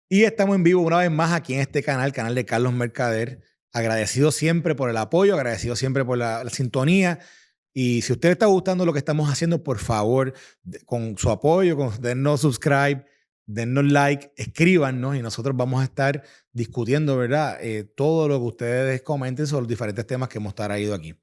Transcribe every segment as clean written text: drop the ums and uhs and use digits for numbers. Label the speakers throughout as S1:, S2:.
S1: Y estamos en vivo una vez más aquí en este canal, canal de Carlos Mercader. Agradecido siempre por el apoyo, agradecido siempre por la sintonía. Y si a usted le está gustando lo que estamos haciendo, por favor, con su apoyo, dennos subscribe, dennos like, escríbanos y nosotros vamos a estar discutiendo, ¿verdad? Todo lo que ustedes comenten sobre los diferentes temas que hemos traído aquí.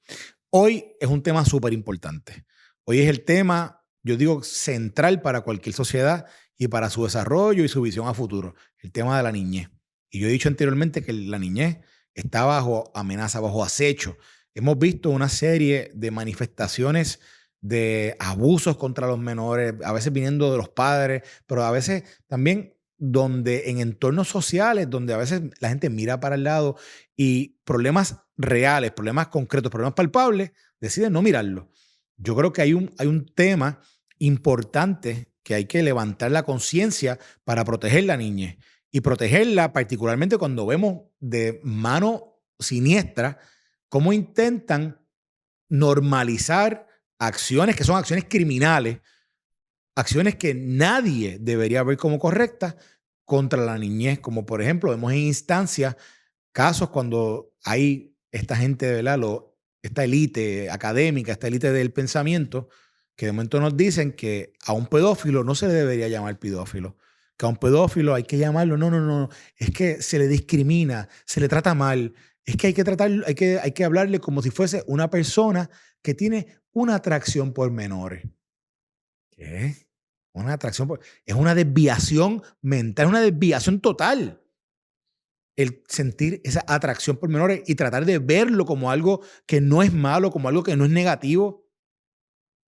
S1: Hoy es un tema súper importante. Hoy es el tema, yo digo, central para cualquier sociedad y para su desarrollo y su visión a futuro, el tema de la niñez. Y yo he dicho anteriormente que la niñez está bajo amenaza, bajo acecho. Hemos visto una serie de manifestaciones de abusos contra los menores, a veces viniendo de los padres, pero a veces también donde en entornos sociales, donde a veces la gente mira para el lado y problemas reales, problemas concretos, problemas palpables, deciden no mirarlo. Yo creo que hay un tema importante que hay que levantar la conciencia para proteger la niñez y protegerla particularmente cuando vemos de mano siniestra cómo intentan normalizar acciones que son acciones criminales, acciones que nadie debería ver como correctas contra la niñez, como por ejemplo vemos en instancias, casos cuando hay esta gente, ¿verdad? Esta élite académica, esta élite del pensamiento, que de momento nos dicen que a un pedófilo no se le debería llamar pedófilo, que a un pedófilo hay que llamarlo, no, es que se le discrimina, se le trata mal, es que hay que tratarlo, hay que hablarle como si fuese una persona que tiene una atracción por menores. ¿Qué? Una atracción por... Es una desviación mental, una desviación total el sentir esa atracción por menores y tratar de verlo como algo que no es malo, como algo que no es negativo,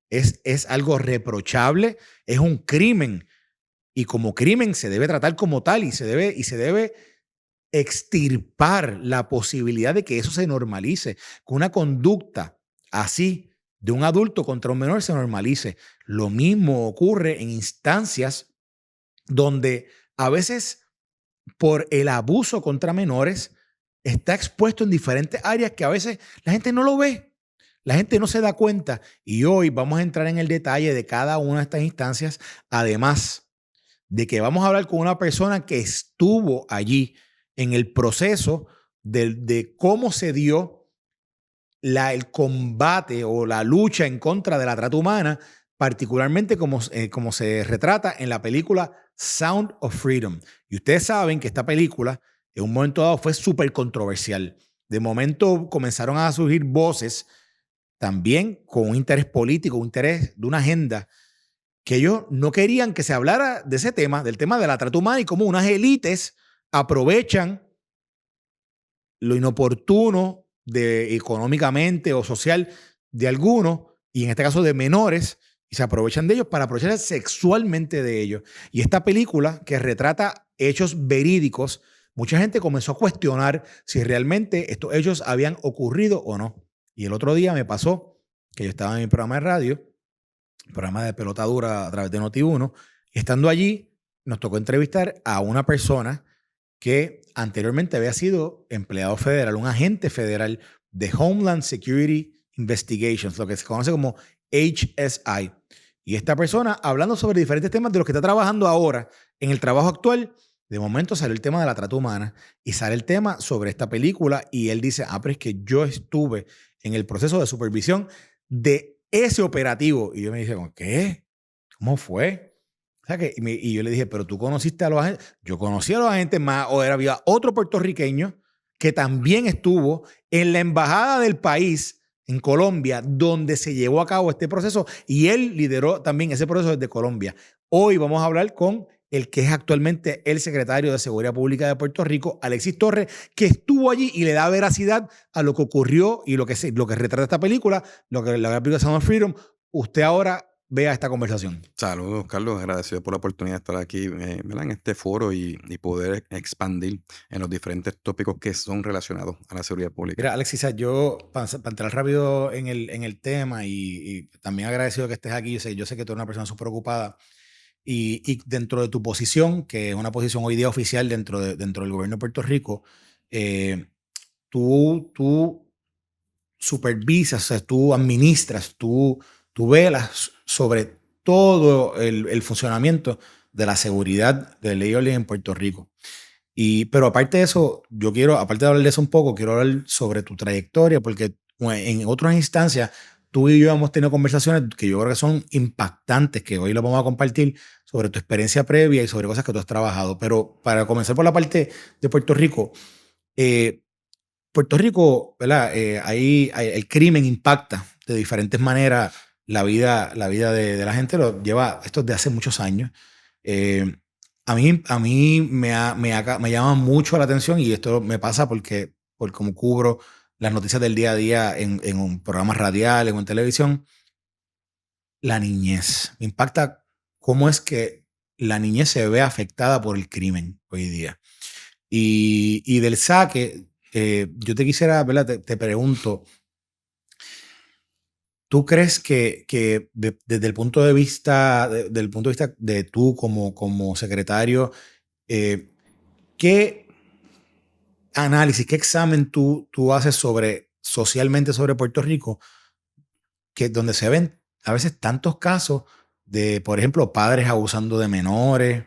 S1: es algo reprochable, es un crimen. Y como crimen se debe tratar como tal y se debe extirpar la posibilidad de que eso se normalice, que una conducta así de un adulto contra un menor se normalice. Lo mismo ocurre en instancias donde a veces por el abuso contra menores está expuesto en diferentes áreas que a veces la gente no lo ve, la gente no se da cuenta. Y hoy vamos a entrar en el detalle de cada una de estas instancias, además de que vamos a hablar con una persona que estuvo allí en el proceso de cómo se dio el combate o la lucha en contra de la trata humana, particularmente como se retrata en la película Sound of Freedom. Y ustedes saben que esta película en un momento dado fue súper controversial. De momento comenzaron a surgir voces también con un interés político, un interés de una agenda, que ellos no querían que se hablara de ese tema, del tema de la trata humana y cómo unas élites aprovechan lo inoportuno económicamente o social de algunos, y en este caso de menores, y se aprovechan de ellos para aprovecharse sexualmente de ellos. Y esta película que retrata hechos verídicos, mucha gente comenzó a cuestionar si realmente estos hechos habían ocurrido o no. Y el otro día me pasó que yo estaba en mi programa de radio, programa de pelota dura a través de Noti1, y estando allí nos tocó entrevistar a una persona que anteriormente había sido empleado federal, un agente federal de Homeland Security Investigations, lo que se conoce como HSI. Y esta persona, hablando sobre diferentes temas de los que está trabajando ahora en el trabajo actual, de momento salió el tema de la trata humana y sale el tema sobre esta película y él dice, pero es que yo estuve en el proceso de supervisión de ese operativo. Y yo me dije, ¿qué? ¿Cómo fue? O sea y yo le dije, pero tú conociste a los agentes. Yo conocí a los agentes más, había otro puertorriqueño que también estuvo en la embajada del país, en Colombia, donde se llevó a cabo este proceso y él lideró también ese proceso desde Colombia. Hoy vamos a hablar con el que es actualmente el secretario de Seguridad Pública de Puerto Rico, Alexis Torres, que estuvo allí y le da veracidad a lo que ocurrió y lo que retrata esta película, lo que la película Sound of Freedom. Usted ahora vea esta conversación.
S2: Saludos, Carlos. Agradecido por la oportunidad de estar aquí, ¿verdad? En este foro y poder expandir en los diferentes tópicos que son relacionados a la seguridad pública.
S1: Mira, Alexis, yo, para entrar rápido en el tema y también agradecido que estés aquí, yo sé que tú eres una persona súper ocupada y dentro de tu posición, que es una posición hoy día oficial dentro del gobierno de Puerto Rico, eh, tú supervisas, o sea, tú administras, tú velas sobre todo el funcionamiento de la seguridad de ley y orden en Puerto Rico. Pero aparte de eso, yo quiero, aparte de hablar de eso un poco, quiero hablar sobre tu trayectoria, porque en otras instancias, tú y yo hemos tenido conversaciones que yo creo que son impactantes, que hoy lo vamos a compartir sobre tu experiencia previa y sobre cosas que tú has trabajado. Pero para comenzar por la parte de eh, Puerto Rico, ¿verdad? El crimen impacta de diferentes maneras la vida de la gente. Lo lleva esto es de hace muchos años. Eh, a mí me llama mucho la atención y esto me pasa por cómo cubro las noticias del día a día en un programa radial, en televisión. La niñez. Me impacta cómo es que la niñez se ve afectada por el crimen hoy día. Y del saque, yo te quisiera, ¿verdad? Te pregunto, ¿tú crees que desde el punto de vista, del punto de vista de tú como secretario, eh, qué análisis, qué examen tú haces socialmente sobre Puerto Rico, que donde se ven a veces tantos casos de, por ejemplo, padres abusando de menores,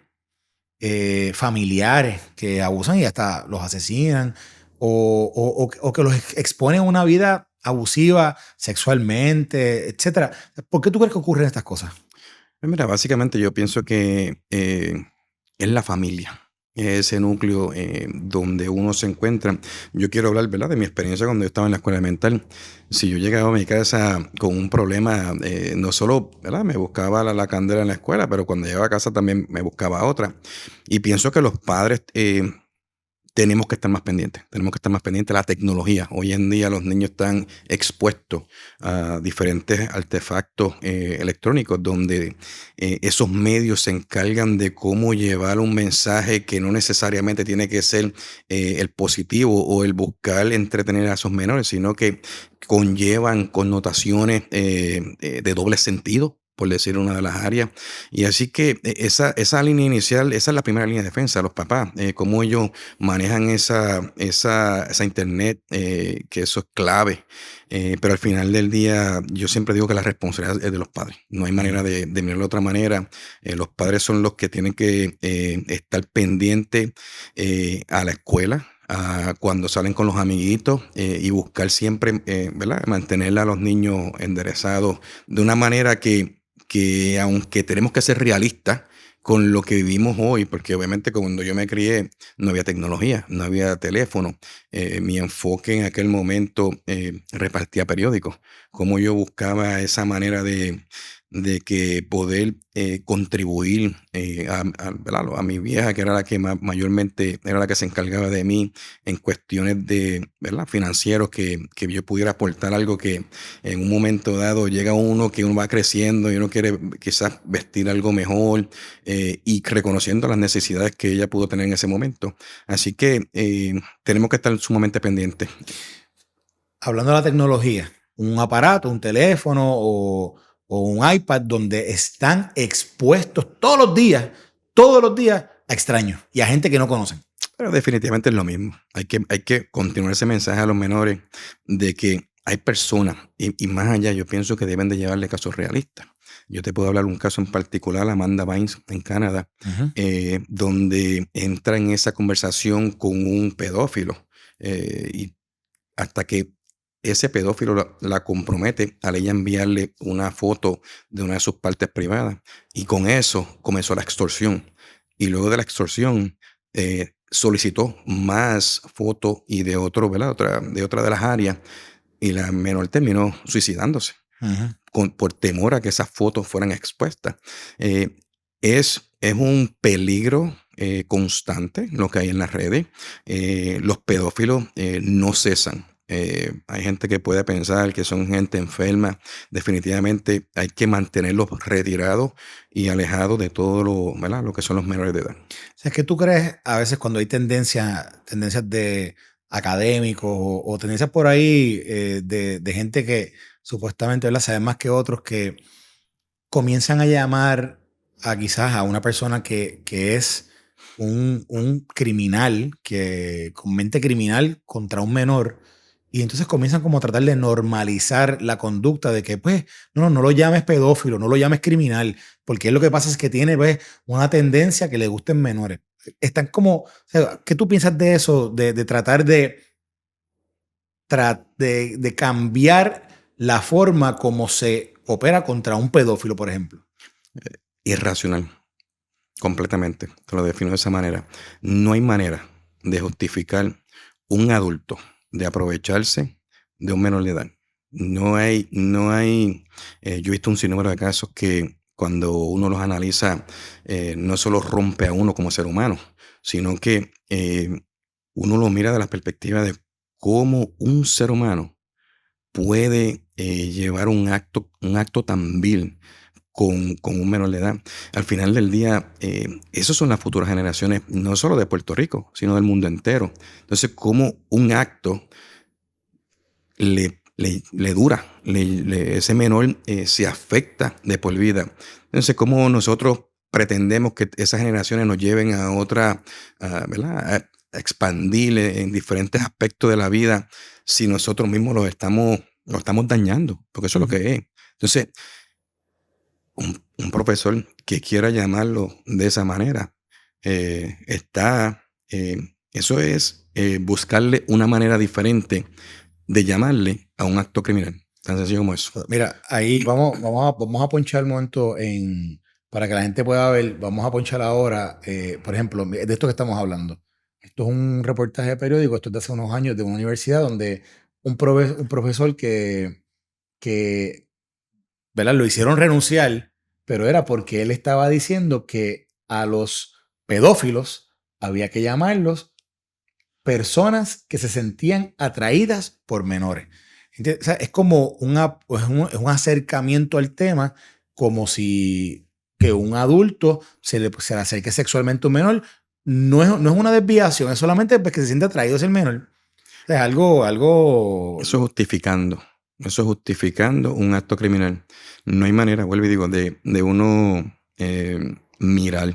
S1: familiares que abusan y hasta los asesinan o que los exponen a una vida abusiva sexualmente, etcétera? ¿Por qué tú crees que ocurren estas cosas?
S2: Pues mira, básicamente yo pienso que es la familia, es ese núcleo donde uno se encuentra. Yo quiero hablar, ¿verdad?, de mi experiencia cuando yo estaba en la escuela elemental. Si yo llegaba a mi casa con un problema, no solo, ¿verdad?, me buscaba la candela en la escuela, pero cuando llegaba a casa también me buscaba otra. Y pienso que los padres tenemos que estar más pendientes, tenemos que estar más pendientes de la tecnología. Hoy en día los niños están expuestos a diferentes artefactos electrónicos donde esos medios se encargan de cómo llevar un mensaje que no necesariamente tiene que ser el positivo o el buscar entretener a esos menores, sino que conllevan connotaciones de doble sentido, por decir una de las áreas. Y así que esa línea inicial, esa es la primera línea de defensa, los papás, cómo ellos manejan esa internet, que eso es clave. Pero al final del día, yo siempre digo que la responsabilidad es de los padres. No hay manera de mirarlo de otra manera. Los padres son los que tienen que estar pendientes a la escuela, cuando salen con los amiguitos, y buscar siempre, ¿verdad?, mantener a los niños enderezados de una manera que aunque tenemos que ser realistas con lo que vivimos hoy, porque obviamente cuando yo me crié no había tecnología, no había teléfono. Mi enfoque en aquel momento repartía periódicos, como yo buscaba esa manera de que poder contribuir ¿verdad?, a mi vieja, que era la que mayormente era la que se encargaba de mí en cuestiones de, ¿verdad?, financieros, que yo pudiera aportar algo que en un momento dado llega uno que uno va creciendo y uno quiere quizás vestir algo mejor, y reconociendo las necesidades que ella pudo tener en ese momento. Así que tenemos que estar sumamente pendientes.
S1: Hablando de la tecnología, un aparato, un teléfono o un iPad donde están expuestos todos los días a extraños y a gente que no conocen.
S2: Pero definitivamente es lo mismo. Hay que continuar ese mensaje a los menores de que hay personas, y más allá, yo pienso que deben de llevarle casos realistas. Yo te puedo hablar un caso en particular, Amanda Bynes en Canadá,
S1: Ujú.
S2: donde entra en esa conversación con un pedófilo, y hasta que ese pedófilo la compromete al ella enviarle una foto de una de sus partes privadas. Y con eso comenzó la extorsión. Y luego de la extorsión, solicitó más fotos y de otro, ¿verdad?, de otra de las áreas. Y la menor terminó suicidándose
S1: Ujú.
S2: por temor a que esas fotos fueran expuestas. Eh, es un peligro constante lo que hay en las redes. Los pedófilos no cesan. Hay gente que puede pensar que son gente enferma. Definitivamente hay que mantenerlos retirados y alejados de todo lo, ¿verdad?, lo que son los menores de edad.
S1: O sea, es que tú crees a veces cuando hay tendencias de académicos o tendencias por ahí de gente que supuestamente, ¿verdad?, sabe más que otros que comienzan a llamar a quizás a una persona que es un criminal, que con mente criminal contra un menor, Y entonces comienzan como a tratar de normalizar la conducta de que, pues, no lo llames pedófilo, no lo llames criminal, porque lo que pasa es que tiene, pues, una tendencia que le gusten menores. Están como, o sea, ¿qué tú piensas de eso? De tratar de cambiar la forma como se opera contra un pedófilo, por ejemplo.
S2: Irracional, completamente. Te lo defino de esa manera. No hay manera de justificar un adulto de aprovecharse de un menor de edad. Yo he visto un sinnúmero de casos que cuando uno los analiza, no solo rompe a uno como ser humano, sino que uno lo mira de la perspectiva de cómo un ser humano puede llevar un acto tan vil con un menor de edad. Al final del día, esas son las futuras generaciones, no solo de Puerto Rico, sino del mundo entero. Entonces, cómo un acto le dura, ese menor se afecta de por vida. Entonces, cómo nosotros pretendemos que esas generaciones nos lleven a otra, ¿verdad? A expandir en diferentes aspectos de la vida si nosotros mismos lo estamos dañando, porque eso es lo que es. Entonces, un profesor que quiera llamarlo de esa manera, eso es buscarle una manera diferente de llamarle a un acto criminal. Tan sencillo como eso.
S1: Mira, ahí vamos a ponchar el momento para que la gente pueda ver, vamos a ponchar ahora, por ejemplo, de esto que estamos hablando. Esto es un reportaje de periódico, esto es de hace unos años de una universidad donde un profesor que ¿verdad? Lo hicieron renunciar, pero era porque él estaba diciendo que a los pedófilos había que llamarlos personas que se sentían atraídas por menores. O sea, es como es un acercamiento al tema como si que un adulto se le acerque sexualmente a un menor. No es una desviación, es solamente porque se siente atraído hacia el menor. O sea, es algo.
S2: Eso es justificando un acto criminal. No hay manera, vuelvo y digo, de uno mirar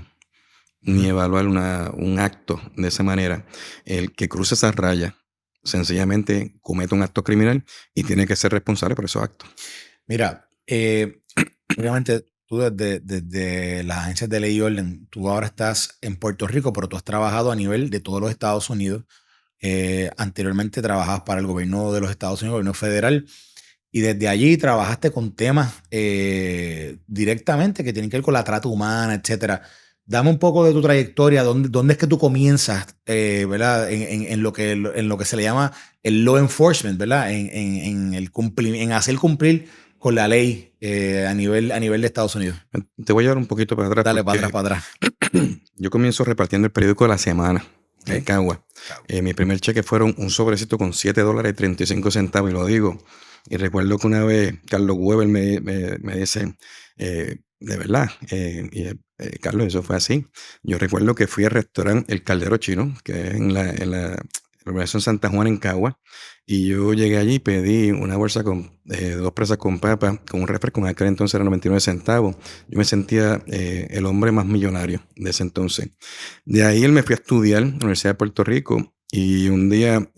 S2: ni evaluar un acto de esa manera. El que cruza esa raya sencillamente comete un acto criminal y tiene que ser responsable por esos actos.
S1: Mira, obviamente tú desde las agencias de ley y orden, tú ahora estás en Puerto Rico, pero tú has trabajado a nivel de todos los Estados Unidos. Anteriormente trabajabas para el gobierno de los Estados Unidos, el gobierno federal, y desde allí trabajaste con temas directamente que tienen que ver con la trata humana, etcétera. Dame un poco de tu trayectoria, dónde es que tú comienzas, ¿verdad? En lo que se le llama el law enforcement, ¿verdad? En hacer cumplir con la ley a nivel de Estados Unidos.
S2: Te voy a llevar un poquito para atrás.
S1: Dale, para atrás, para atrás.
S2: Yo comienzo repartiendo el periódico de la semana en
S1: Ok.
S2: Cagua. Mi primer cheque fueron un sobrecito con $7.35, y lo digo. Y recuerdo que una vez Carlos Weber me dice, de verdad, Carlos, eso fue así. Yo recuerdo que fui al restaurante El Caldero Chino, que es en la urbanización Santa Juana en Cagua, y yo llegué allí y pedí una bolsa con 2 presas con papa, con un refresco, en aquel entonces era 99 centavos. Yo me sentía el hombre más millonario de ese entonces. De ahí él me fui a estudiar en la Universidad de Puerto Rico y un día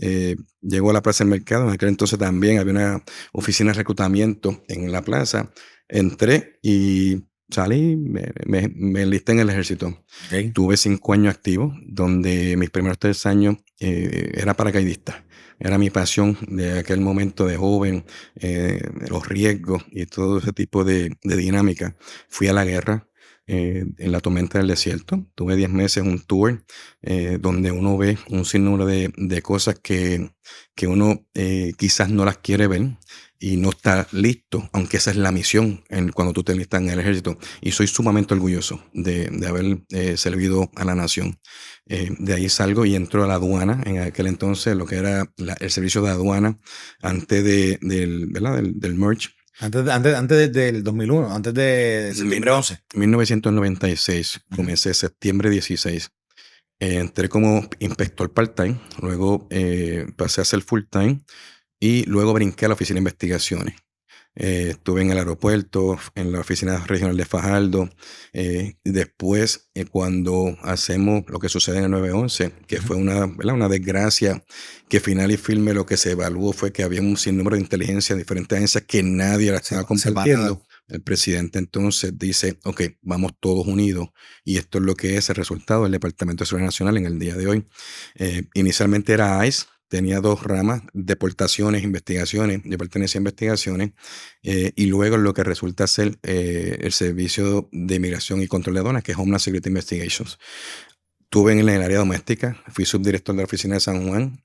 S2: llegó a la Plaza del Mercado. En aquel entonces también había una oficina de reclutamiento en la plaza. Entré y salí, me enlisté en el ejército.
S1: Ok.
S2: Tuve 5 años activos, donde mis primeros 3 años era paracaidista. Era mi pasión de aquel momento de joven, los riesgos y todo ese tipo de dinámica. Fui a la guerra en la tormenta del desierto. Tuve 10 meses un tour donde uno ve un sinnúmero de cosas que uno quizás no las quiere ver y no está listo, aunque esa es la misión cuando tú te enlistas en el ejército. Y soy sumamente orgulloso de haber servido a la nación. De ahí salgo y entro a la aduana, en aquel entonces lo que era el servicio de aduana antes ¿verdad? del merge.
S1: Antes del 2001, antes de septiembre 11.
S2: 1996, comencé septiembre 16. Entré como inspector part-time, luego pasé a ser full-time y luego brinqué a la oficina de investigaciones. Estuve en el aeropuerto, en la oficina regional de Fajardo. Después, cuando hacemos lo que sucede en el 911, que fue una, ¿verdad? Una desgracia, que final y firme lo que se evaluó fue que había un sinnúmero de inteligencia en diferentes agencias que nadie la estaba compartiendo.
S1: Separado.
S2: El presidente entonces dice, ok, vamos todos unidos, y esto es lo que es el resultado del Departamento de Seguridad Nacional en el día de hoy. Inicialmente era ICE, tenía dos ramas: deportaciones, investigaciones, de pertenencia a investigaciones, y luego lo que resulta ser el Servicio de Inmigración y Control de Aduanas, que es Homeland Security Investigations. Estuve en el área doméstica, fui subdirector de la oficina de San Juan,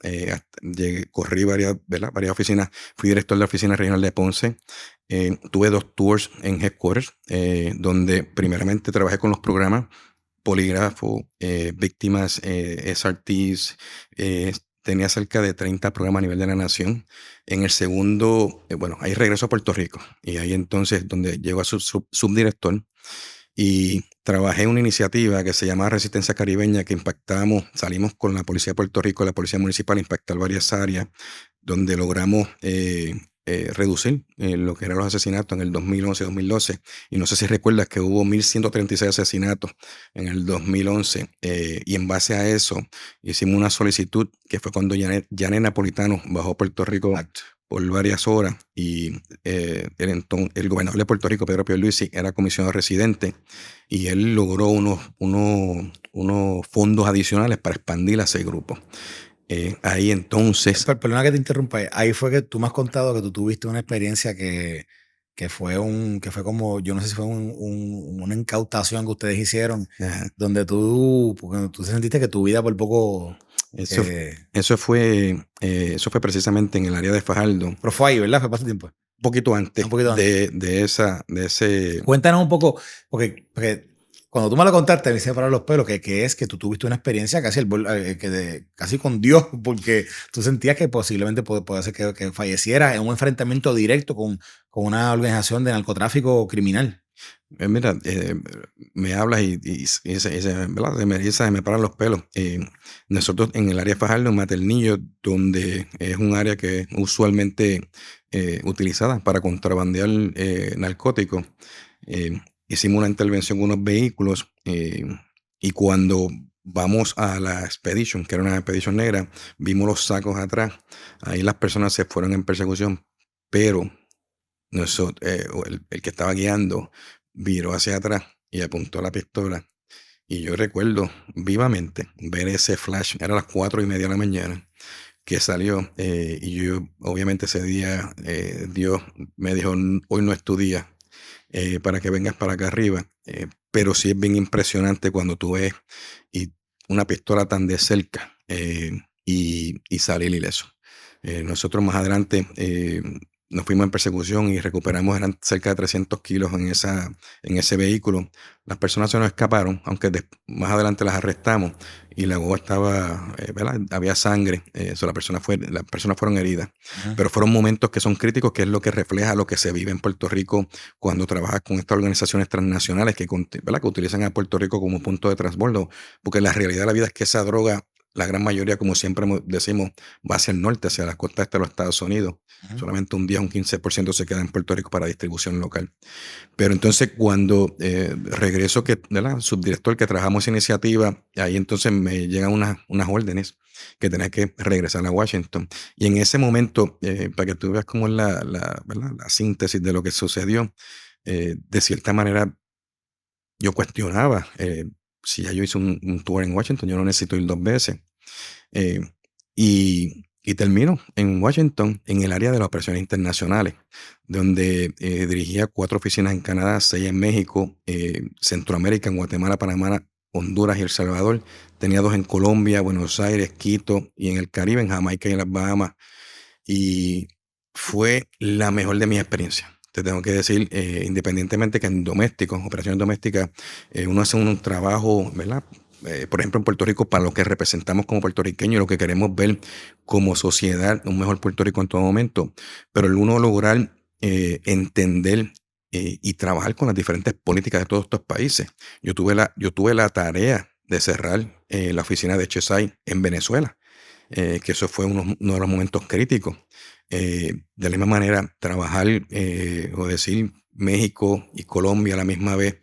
S2: corrí varias, ¿verdad? Varias oficinas, fui director de la oficina regional de Ponce. Tuve 2 tours en headquarters, donde primeramente trabajé con los programas polígrafo, víctimas, SRTs. Tenía cerca de 30 programas a nivel de la nación. En el segundo, bueno, ahí regreso a Puerto Rico, y ahí entonces donde llego a subdirector, y trabajé en una iniciativa que se llama Resistencia Caribeña, que salimos con la Policía de Puerto Rico, la Policía Municipal, a impactar varias áreas, donde logramos reducir lo que eran los asesinatos en el 2011-2012. Y no sé si recuerdas que hubo 1.136 asesinatos en el 2011, y en base a eso hicimos una solicitud, que fue cuando Janet Napolitano bajó a Puerto Rico
S1: Exacto.
S2: por varias horas, y el gobernador de Puerto Rico, Pedro Pierluisi, era comisionado residente, y él logró unos fondos adicionales para expandir a ese grupo. Ahí entonces,
S1: Perdona que te interrumpa. Ahí fue que tú me has contado que tú tuviste una experiencia que fue como, yo no sé si fue una incautación que ustedes hicieron,
S2: ajá,
S1: donde porque tú sentiste que tu vida por poco,
S2: eso,
S1: eh,
S2: eso fue precisamente en el área de Fajardo, un
S1: pero fue ahí, ¿verdad? Fue pasó tiempo.
S2: poquito antes
S1: Un poquito antes.
S2: de ese.
S1: Cuéntanos un poco, porque cuando tú me lo contaste, me hice parar los pelos, que es que tú tuviste una experiencia casi con Dios, porque tú sentías que posiblemente puede ser que falleciera en un enfrentamiento directo con una organización de narcotráfico criminal.
S2: Mira, me hablas ¿verdad? Se me paran los pelos. Nosotros en el área de Fajardo, en Maternillo, donde es un área que es usualmente utilizada para contrabandear narcóticos, hicimos una intervención con unos vehículos, y cuando vamos a la expedition, que era una expedición negra, vimos los sacos atrás. Ahí las personas se fueron en persecución, pero el que estaba guiando viró hacia atrás y apuntó la pistola. Y yo recuerdo vivamente ver ese flash. Era las 4:30 de la mañana que salió. Y yo, obviamente, ese día, Dios me dijo: Hoy no es tu día, para que vengas para acá arriba". Pero sí es bien impresionante cuando tú ves y una pistola tan de cerca, y salir ileso. Nosotros más adelante nos fuimos en persecución y recuperamos, eran cerca de 300 kilos en ese vehículo. Las personas se nos escaparon, aunque más adelante las arrestamos, y la guagua estaba, ¿verdad? Había sangre, las personas fueron heridas.
S1: Ajá.
S2: Pero fueron momentos que son críticos, que es lo que refleja lo que se vive en Puerto Rico cuando trabajas con estas organizaciones transnacionales ¿verdad? Que utilizan a Puerto Rico como punto de transbordo, porque la realidad de la vida es que esa droga, la gran mayoría, como siempre decimos, va hacia el norte, hacia las costas este de los Estados Unidos.
S1: Ajá.
S2: Solamente un 15% se queda en Puerto Rico para distribución local. Pero entonces cuando regreso, ¿verdad? Subdirector, que trabajamos esa iniciativa, ahí entonces me llegan unas órdenes que tenía que regresar a Washington. Y en ese momento, para que tú veas cómo es ¿verdad? La síntesis de lo que sucedió, de cierta manera yo cuestionaba, si ya yo hice un tour en Washington, yo no necesito ir 2 veces. Eh, y termino en Washington, en el área de las operaciones internacionales, donde dirigía 4 oficinas en Canadá, 6 en México, Centroamérica, en Guatemala, Panamá, Honduras y El Salvador. Tenía 2 en Colombia, Buenos Aires, Quito, y en el Caribe, en Jamaica y en las Bahamas. Y fue la mejor de mis experiencias. Te tengo que decir, independientemente que en operaciones domésticas, uno hace un trabajo, ¿verdad? Por ejemplo, en Puerto Rico, para lo que representamos como puertorriqueños, lo que queremos ver como sociedad, un mejor Puerto Rico en todo momento. Pero el uno lograr entender y trabajar con las diferentes políticas de todos estos países. Yo tuve la tarea de cerrar la oficina de HSI en Venezuela. que eso fue uno de los momentos críticos. De la misma manera, trabajar o decir México y Colombia a la misma vez.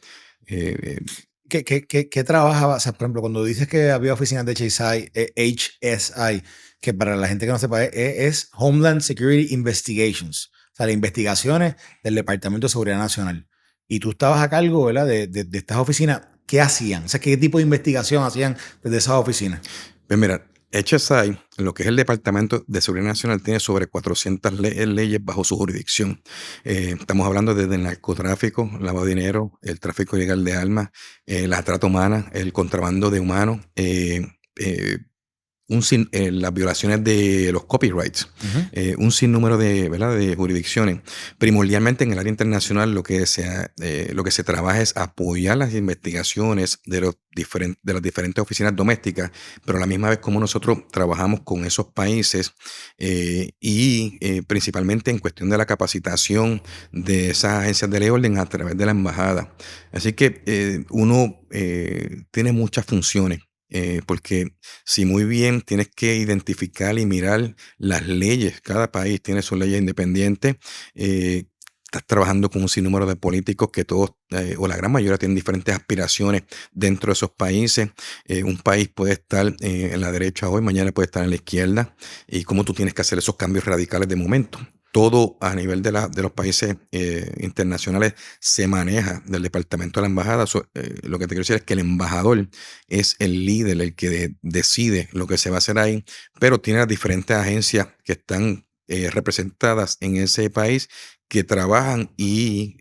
S1: ¿Qué trabajaba? O sea, por ejemplo, cuando dices que había oficinas de HSI, que para la gente que no sepa, es Homeland Security Investigations, o sea, las investigaciones del Departamento de Seguridad Nacional. Y tú estabas a cargo, ¿verdad? De estas oficinas. ¿Qué hacían? O sea, ¿qué tipo de investigación hacían desde esas oficinas?
S2: Pues mira, HSI, lo que es el Departamento de Seguridad Nacional, tiene sobre 400 leyes bajo su jurisdicción. Estamos hablando desde el narcotráfico, lavado de dinero, el tráfico ilegal de armas, la trata humana, el contrabando de humanos, eh, las violaciones de los copyrights,
S1: Ujú.
S2: un sinnúmero de, ¿verdad?, de jurisdicciones. Primordialmente en el área internacional lo que se trabaja es apoyar las investigaciones de las diferentes oficinas domésticas, pero a la misma vez como nosotros trabajamos con esos países principalmente en cuestión de la capacitación de esas agencias de ley y orden a través de la embajada. Así que uno tiene muchas funciones. Porque si muy bien tienes que identificar y mirar las leyes, cada país tiene sus leyes independientes, estás trabajando con un sinnúmero de políticos que todos, o la gran mayoría, tienen diferentes aspiraciones dentro de esos países. Un país puede estar en la derecha hoy, mañana puede estar en la izquierda, y cómo tú tienes que hacer esos cambios radicales de momento. Todo a nivel de los países internacionales se maneja del departamento de la embajada. Lo que te quiero decir es que el embajador es el líder, el que decide lo que se va a hacer ahí, pero tiene las diferentes agencias que están representadas en ese país que trabajan y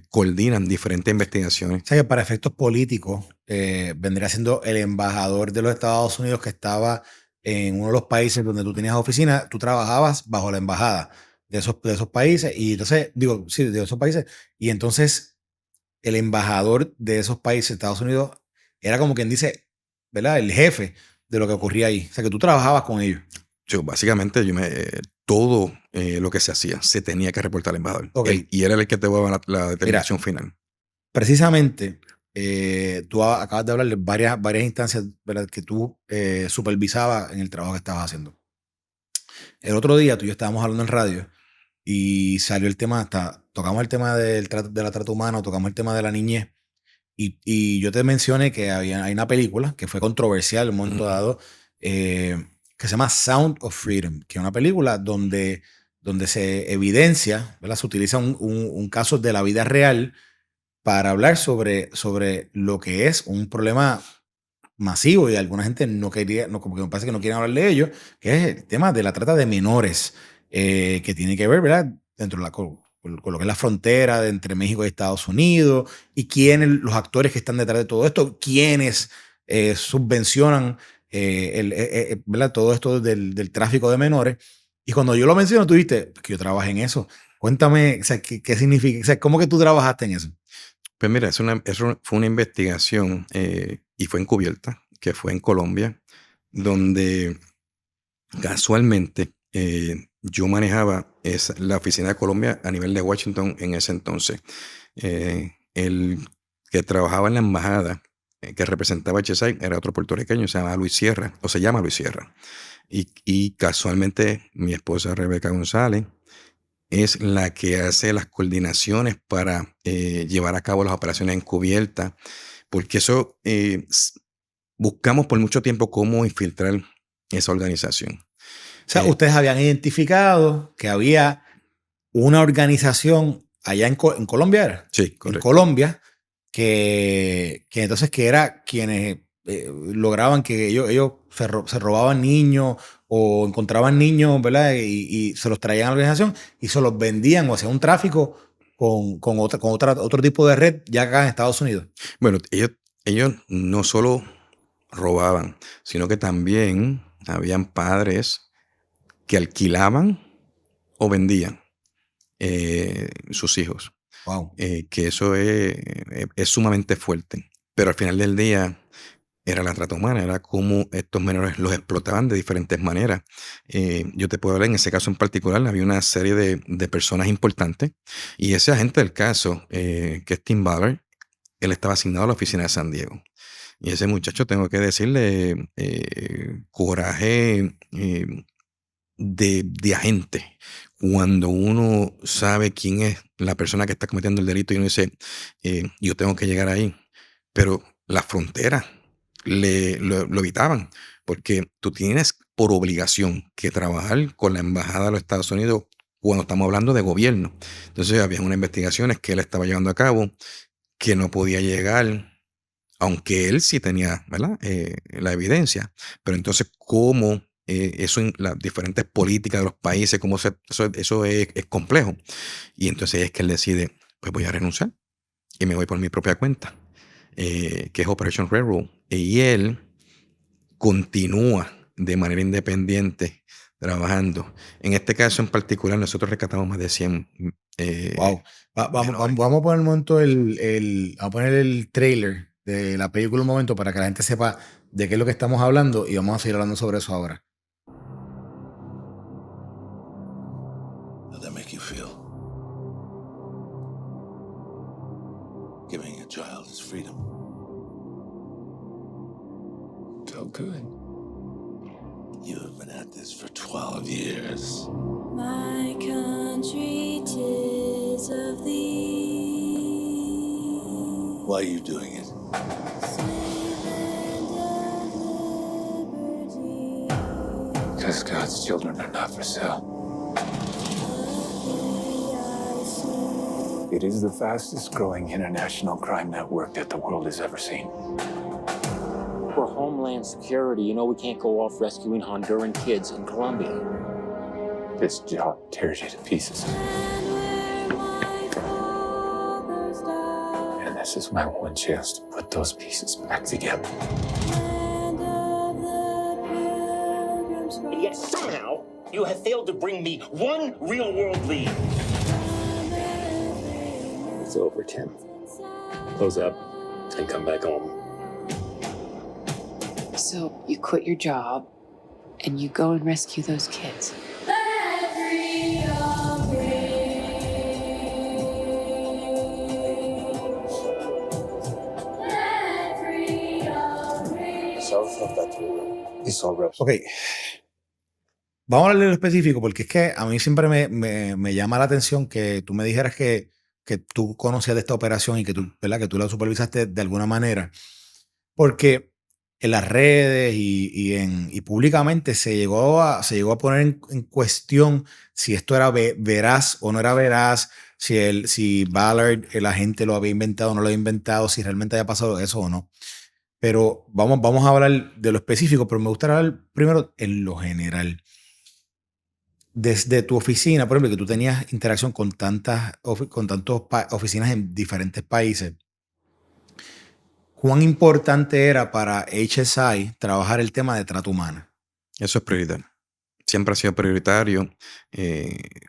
S2: coordinan diferentes investigaciones.
S1: O sea, que para efectos políticos vendría siendo el embajador de los Estados Unidos que estaba en uno de los países donde tú tenías oficina, tú trabajabas bajo la embajada de esos países y entonces, digo, sí, de esos países, y entonces el embajador de esos países, Estados Unidos, era como quien dice, ¿verdad? El jefe de lo que ocurría ahí. O sea, que tú trabajabas con ellos.
S2: Básicamente, todo lo que se hacía se tenía que reportar al embajador.
S1: Ok,
S2: Y era el que te daba la
S1: mira,
S2: determinación final.
S1: precisamente, tú acabas de hablar de varias instancias, ¿verdad?, que tú supervisabas en el trabajo que estabas haciendo. El otro día tú y yo estábamos hablando en radio y salió el tema, tocamos el tema de la trata humana, tocamos el tema de la niñez y yo te mencioné que hay una película que fue controversial en un momento
S2: Ujú.
S1: dado, que se llama Sound of Freedom, que es una película donde se evidencia, ¿verdad? Se utiliza un caso de la vida real para hablar sobre lo que es un problema masivo y alguna gente no quería, no, como que me parece que no quieren hablar de ello, que es el tema de la trata de menores, que tiene que ver, ¿verdad? Dentro de con lo que es la frontera de entre México y Estados Unidos y quiénes, los actores que están detrás de todo esto, quiénes subvencionan ¿verdad?, todo esto del tráfico de menores. Y cuando yo lo menciono, tú dijiste que yo trabajé en eso. Cuéntame, o sea, ¿qué significa? O sea, ¿cómo que tú trabajaste en eso?
S2: Pues mira, eso fue una investigación y fue encubierta, que fue en Colombia, donde casualmente yo manejaba la oficina de Colombia a nivel de Washington en ese entonces. El que trabajaba en la embajada que representaba a HSI era otro puertorriqueño, se llama Luis Sierra, o se llama Luis Sierra. Y casualmente mi esposa Rebeca González es la que hace las coordinaciones para llevar a cabo las operaciones encubiertas, porque buscamos por mucho tiempo cómo infiltrar esa organización.
S1: O sea,
S2: Eh,
S1: ustedes habían identificado que había una organización allá en Colombia, ¿era?
S2: sí,
S1: En
S2: correcto.
S1: Colombia, que entonces que era quienes lograban que ellos se robaban niños o encontraban niños, ¿verdad? Y se los traían a la organización y se los vendían o hacían un tráfico con otro tipo de red ya acá en Estados Unidos.
S2: Bueno, ellos no solo robaban, sino que también habían padres que alquilaban o vendían sus hijos.
S1: Wow.
S2: Que eso es sumamente fuerte. Pero al final del día era la trata humana, era como estos menores los explotaban de diferentes maneras. Yo te puedo hablar, en ese caso en particular, había una serie de personas importantes y ese agente del caso, que es Tim Ballard, él estaba asignado a la oficina de San Diego. Y ese muchacho, tengo que decirle, coraje de agente. Cuando uno sabe quién es la persona que está cometiendo el delito y uno dice, yo tengo que llegar ahí. Pero las fronteras lo evitaban, porque tú tienes por obligación que trabajar con la embajada de los Estados Unidos cuando estamos hablando de gobierno. Entonces había unas investigaciones que él estaba llevando a cabo que no podía llegar, aunque él sí tenía, ¿verdad? La evidencia. Pero entonces, ¿cómo eso en las diferentes políticas de los países, eso es complejo? Y entonces es que él decide, pues voy a renunciar y me voy por mi propia cuenta, que es Operation Railroad. Y él continúa de manera independiente trabajando. En este caso en particular, nosotros rescatamos más de 100
S1: Wow.
S2: menores.
S1: Vamos a poner un momento vamos a poner el trailer de la película un momento para que la gente sepa de qué es lo que estamos hablando y vamos a seguir hablando sobre eso ahora.
S3: How'd that make you feel? Giving a child his freedom.
S4: Felt good.
S3: You have been at this for 12 years.
S5: My country, 'tis of thee.
S3: Why are you doing it?
S5: Sweet land of liberty.
S4: Because God's children are not for sale. It is the fastest growing international crime network that the world has ever seen.
S6: For Homeland Security, you know we can't go off rescuing Honduran kids in Colombia.
S4: This job tears you to pieces.
S5: And where my fathers died.
S4: And this is my one chance to put those pieces back together.
S5: Land of the pilgrims
S6: And yet somehow you have failed to bring me one real-world lead.
S4: It's over, Tim. Close up and come back home.
S7: So you quit your job and you go and rescue those kids.
S1: Ok. Vamos a hablar de lo específico porque es que a mí siempre me llama la atención que tú me dijeras que tú conocías de esta operación y que tú, ¿verdad? Que tú la supervisaste de alguna manera. Porque en las redes y públicamente se llegó a poner en cuestión si esto era veraz o no era veraz, si Ballard, el agente, lo había inventado o no lo había inventado, si realmente había pasado eso o no. Pero vamos a hablar de lo específico, pero me gustaría hablar primero en lo general. Desde tu oficina, por ejemplo, que tú tenías interacción con tantas oficinas en diferentes países, ¿cuán importante era para HSI trabajar el tema de trata humana?
S2: Eso es prioridad. Siempre ha sido prioritario.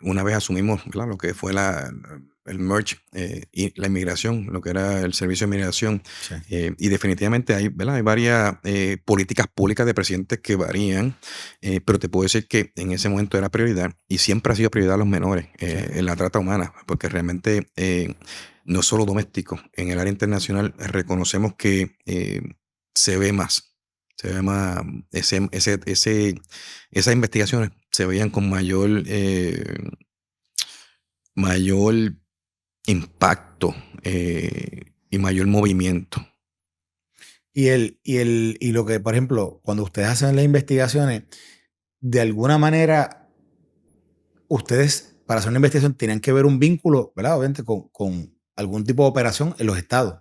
S2: Una vez asumimos, ¿verdad?, lo que fue el merge y la inmigración, lo que era el servicio de inmigración.
S1: Sí.
S2: Y definitivamente hay, ¿verdad?, hay varias políticas públicas de presidentes que varían, pero te puedo decir que en ese momento era prioridad y siempre ha sido prioridad a los menores en la trata humana, porque realmente no solo doméstico, en el área internacional reconocemos que se ve más. Se ve más, esas investigaciones se veían con mayor impacto y mayor movimiento.
S1: Y lo que, por ejemplo, cuando ustedes hacen las investigaciones, de alguna manera, ustedes, para hacer una investigación, tenían que ver un vínculo, ¿verdad? Obviamente, con algún tipo de operación en los estados.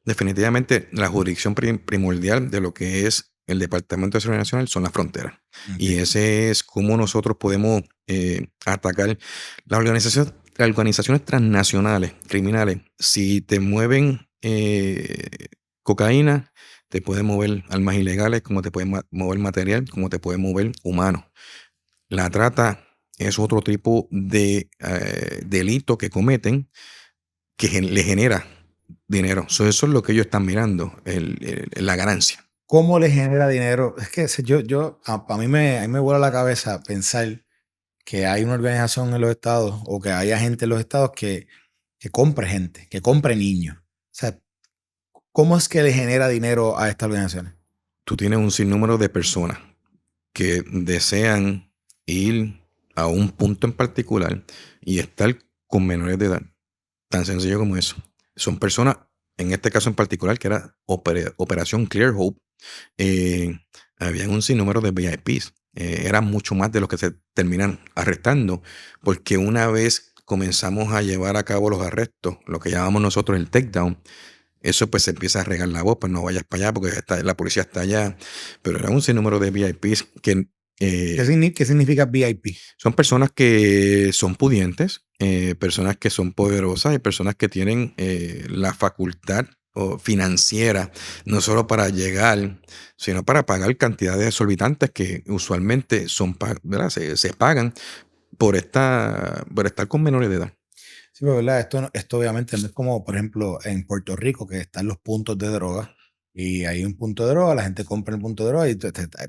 S2: Definitivamente, la jurisdicción primordial de lo que es el Departamento de Seguridad Nacional son las fronteras.
S1: Okay.
S2: Y ese es cómo nosotros podemos atacar las organizaciones transnacionales, criminales. Si te mueven cocaína, te pueden mover armas ilegales, como te pueden mover material, como te pueden mover humanos. La trata es otro tipo de delito que cometen que le genera dinero. Eso es lo que ellos están mirando, la ganancia.
S1: ¿Cómo le genera dinero? Es que a mí me vuela la cabeza pensar que hay una organización en los estados o que haya gente en los estados que compre gente, que compre niños. O sea, ¿Cómo es que le genera dinero a estas organizaciones?
S2: Tú tienes un sinnúmero de personas que desean ir a un punto en particular y estar con menores de edad. Tan sencillo como eso. Son personas, en este caso en particular, que era Operación Clear Hope, eh, había un sinnúmero de VIPs. Eran mucho más de los que se terminan arrestando, porque una vez comenzamos a llevar a cabo los arrestos, lo que llamamos nosotros el takedown, eso pues se empieza a regar la voz, pues no vayas para allá porque la policía está allá. Pero era un sinnúmero de VIPs que
S1: ¿Qué significa VIP?
S2: son personas que son pudientes, personas que son poderosas y personas que tienen la facultad financiera, no solo para llegar, sino para pagar cantidades exorbitantes que usualmente son, ¿verdad? Se pagan por estar con menores de edad.
S1: Sí, pero ¿verdad? Esto obviamente no es como, por ejemplo, en Puerto Rico, que están los puntos de droga y hay un punto de droga, la gente compra el punto de droga y,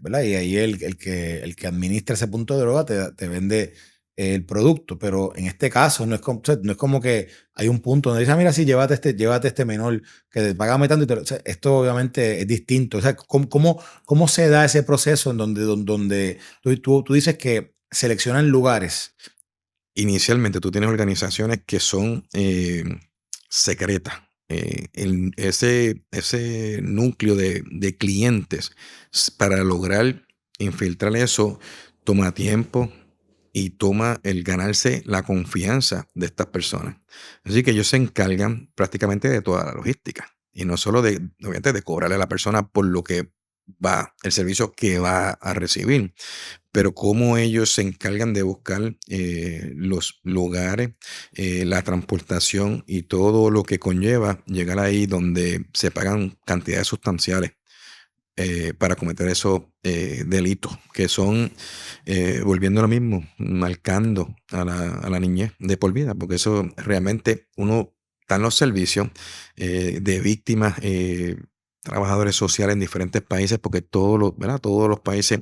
S1: ¿verdad? Y ahí el que administra ese punto de droga te vende el producto. Pero en este caso no es como, o sea, no es como que hay un punto donde dice, "Ah, mira, sí, llévate este menor que te págame tanto". O sea, esto obviamente es distinto. O sea, ¿cómo se da ese proceso en donde tú dices que seleccionan lugares?
S2: Inicialmente tú tienes organizaciones que son secretas. Ese núcleo de clientes para lograr infiltrar eso toma tiempo y toma el ganarse la confianza de estas personas. Así que ellos se encargan prácticamente de toda la logística y no solo obviamente, de cobrarle a la persona por lo que va, el servicio que va a recibir, pero cómo ellos se encargan de buscar los lugares, la transportación y todo lo que conlleva llegar ahí donde se pagan cantidades sustanciales para cometer esos delitos, que son, volviendo a lo mismo, marcando a la niñez de por vida, porque eso realmente uno está en los servicios de víctimas. Trabajadores sociales en diferentes países, porque ¿verdad? Todos los países,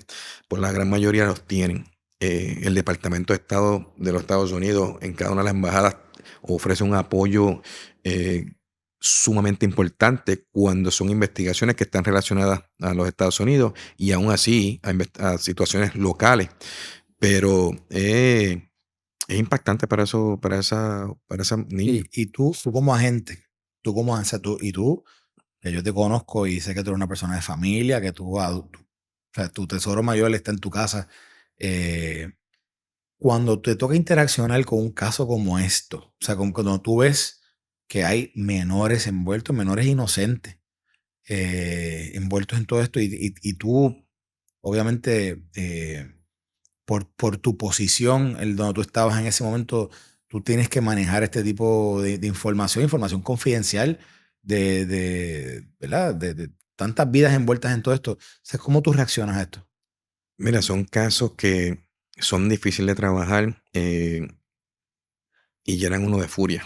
S2: por la gran mayoría los tienen. El Departamento de Estado de los Estados Unidos, en cada una de las embajadas, ofrece un apoyo sumamente importante cuando son investigaciones que están relacionadas a los Estados Unidos y aún así a situaciones locales. Pero es impactante para esa niña.
S1: Y tú como agente, o sea, que yo te conozco y sé que tú eres una persona de familia, que o sea, tu tesoro mayor está en tu casa. eh, Cuando te toca interaccionar con un caso como esto, o sea, cuando tú ves que hay menores envueltos, menores inocentes, envueltos en todo esto, y tú, obviamente, por tu posición, donde tú estabas en ese momento, tú tienes que manejar este tipo de información confidencial ¿verdad? De tantas vidas envueltas en todo esto. O sea, ¿cómo tú reaccionas a esto?
S2: Mira, son casos que son difíciles de trabajar y llenan uno de furia.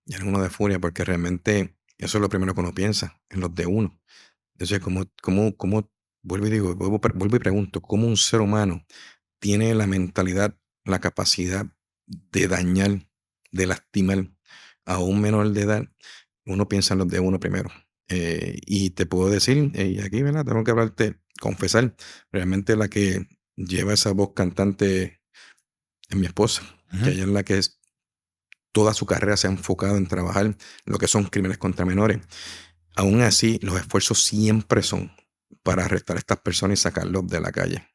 S2: Llenan uno de furia porque realmente eso es lo primero que uno piensa, en los de uno. Entonces, ¿cómo vuelvo y digo, vuelvo y pregunto, cómo un ser humano tiene la mentalidad, la capacidad de dañar, de lastimar a un menor de edad? Uno piensa en los de uno primero. Y te puedo decir, y aquí, ¿verdad? Tengo que hablarte, confesar, realmente la que lleva esa voz cantante es mi esposa, que ella es la que toda su carrera se ha enfocado en trabajar lo que son crímenes contra menores. Aún así, los esfuerzos siempre son para arrestar a estas personas y sacarlos de la calle.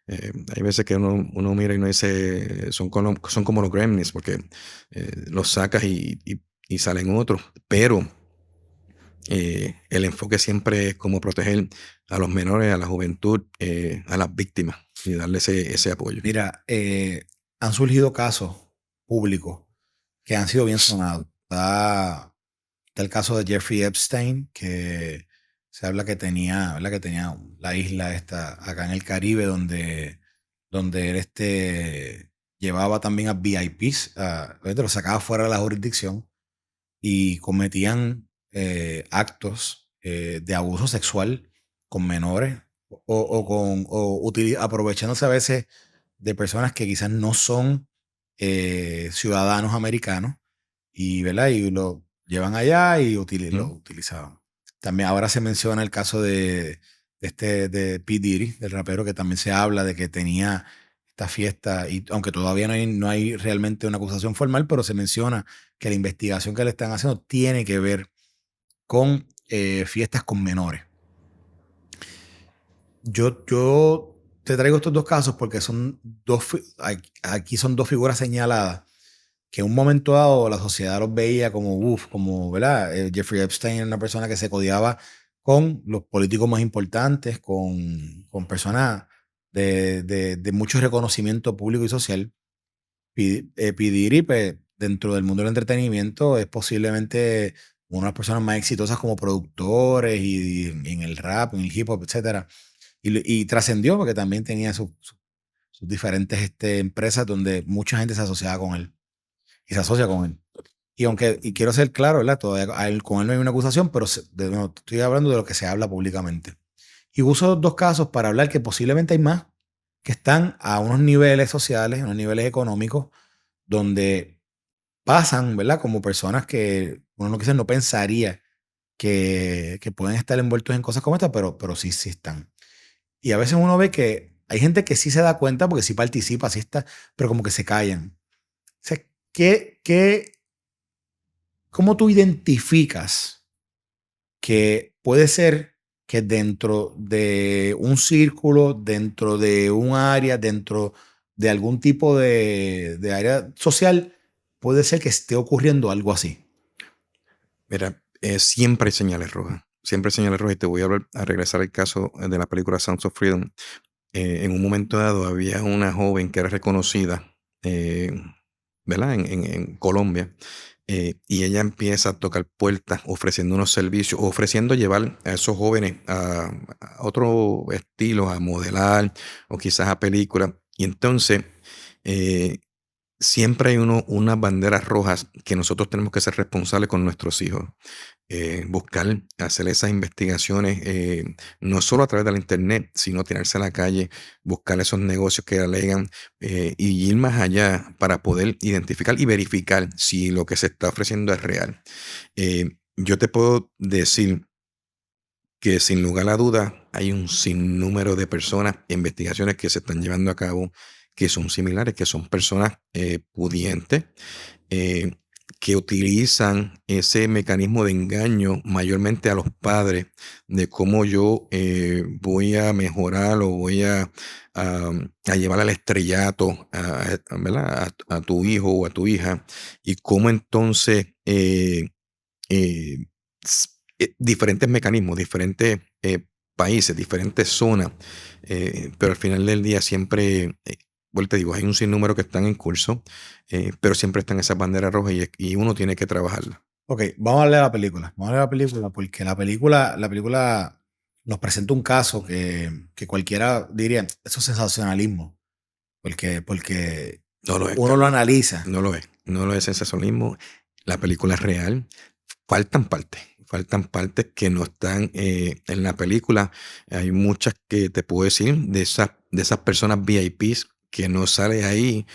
S2: Hay veces que uno mira y uno dice, son como los gremlins, porque los sacas y salen otros, pero el enfoque siempre es cómo proteger a los menores, a la juventud, a las víctimas y darle ese apoyo.
S1: Mira, han surgido casos públicos que han sido bien sonados. Está el caso de Jeffrey Epstein, que se habla que tenía, ¿verdad? Que tenía la isla esta acá en el Caribe, donde él llevaba también a VIPs, obviamente los sacaba fuera de la jurisdicción y cometían actos de abuso sexual con menores aprovechándose a veces de personas que quizás no son ciudadanos americanos y, ¿verdad? Y lo llevan allá y lo utilizaban. También ahora se menciona el caso de P. Diddy, del rapero, que también se habla de que tenía esta fiesta, y aunque todavía no hay realmente una acusación formal, pero se menciona que la investigación que le están haciendo tiene que ver con fiestas con menores. Yo te traigo estos dos casos porque son aquí son dos figuras señaladas que en un momento dado la sociedad los veía como, ¿verdad? Jeffrey Epstein era una persona que se codiaba con los políticos más importantes, con personas de mucho reconocimiento público y social. P. Diddy, pues, dentro del mundo del entretenimiento, es posiblemente una de las personas más exitosas como productores y en el rap, en el hip hop, etcétera. Y trascendió porque también tenía sus diferentes empresas donde mucha gente se asociaba con él y se asocia con él. Y quiero ser claro, ¿verdad? Todavía con él no hay una acusación, pero de nuevo, estoy hablando de lo que se habla públicamente. Y uso dos casos para hablar que posiblemente hay más que están a unos niveles sociales, a unos niveles económicos, donde pasan, ¿verdad? Como personas que uno quizás no pensaría que pueden estar envueltos en cosas como esta, pero sí, sí están. Y a veces uno ve que hay gente que sí se da cuenta porque sí participa, sí está, pero como que se callan. O sea, ¿cómo tú identificas que puede ser que dentro de un círculo, dentro de un área, dentro de algún tipo de área social, puede ser que esté ocurriendo algo así?
S2: Mira, siempre hay señales rojas. Siempre hay señales rojas. Y te voy a regresar al caso de la película Sounds of Freedom. En un momento dado había una joven que era reconocida, eh, ¿verdad? En Colombia. Y ella empieza a tocar puertas ofreciendo unos servicios, ofreciendo llevar a esos jóvenes a otro estilo, a modelar o quizás a películas. Y entonces eh, siempre hay unas banderas rojas que nosotros tenemos que ser responsables con nuestros hijos. Buscar, hacer esas investigaciones, no solo a través de la internet, sino tirarse a la calle, buscar esos negocios que alegan y ir más allá para poder identificar y verificar si lo que se está ofreciendo es real. Yo te puedo decir que sin lugar a duda hay un sinnúmero de personas, investigaciones que se están llevando a cabo que son similares, que son personas pudientes, eh, que utilizan ese mecanismo de engaño mayormente a los padres de cómo yo voy a mejorar o voy a llevar al estrellato ¿verdad? A tu hijo o a tu hija y cómo entonces eh, diferentes mecanismos, diferentes países, diferentes zonas, pero al final del día siempre, bueno, te digo, hay un sinnúmero que están en curso, pero siempre están esas banderas rojas y uno tiene que trabajarla.
S1: Ok, vamos a hablar de la película. Vamos a hablar de la película porque la película nos presenta un caso que cualquiera diría, eso es sensacionalismo, porque
S2: No lo es,
S1: uno lo analiza.
S2: no lo es, no lo es sensacionalismo. La película es real. Faltan partes que no están en la película. Hay muchas que te puedo decir de esas personas VIPs que no sale ahí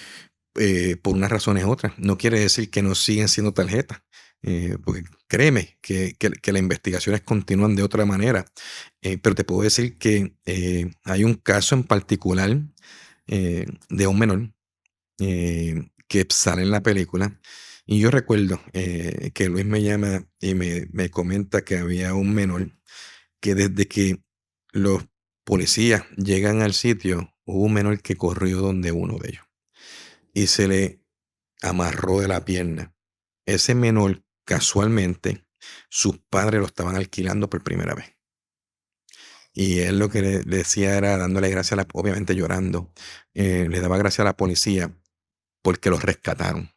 S2: por unas razones u otras. No quiere decir que no siguen siendo tarjetas, porque créeme que las investigaciones continúan de otra manera. Pero te puedo decir que hay un caso en particular de un menor que sale en la película. Y yo recuerdo que Luis me llama y me comenta que había un menor que desde que los policías llegan al sitio, hubo un menor que corrió donde uno de ellos y se le amarró de la pierna. Ese menor, casualmente, sus padres lo estaban alquilando por primera vez. Y él lo que le decía era dándole gracias, obviamente llorando, le daba gracias a la policía porque los rescataron.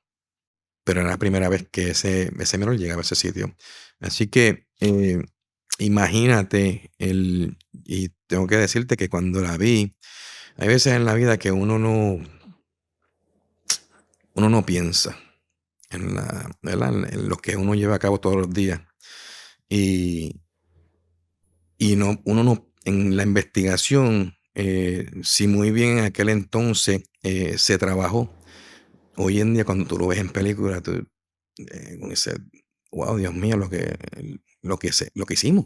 S2: Pero era la primera vez que ese menor llegaba a ese sitio. Así que imagínate, y tengo que decirte que cuando la vi, hay veces en la vida que uno no piensa ¿verdad? En lo que uno lleva a cabo todos los días. Y uno no, en la investigación, si muy bien en aquel entonces se trabajó, hoy en día cuando tú lo ves en película, tú uno dice, wow, Dios mío, lo que hicimos.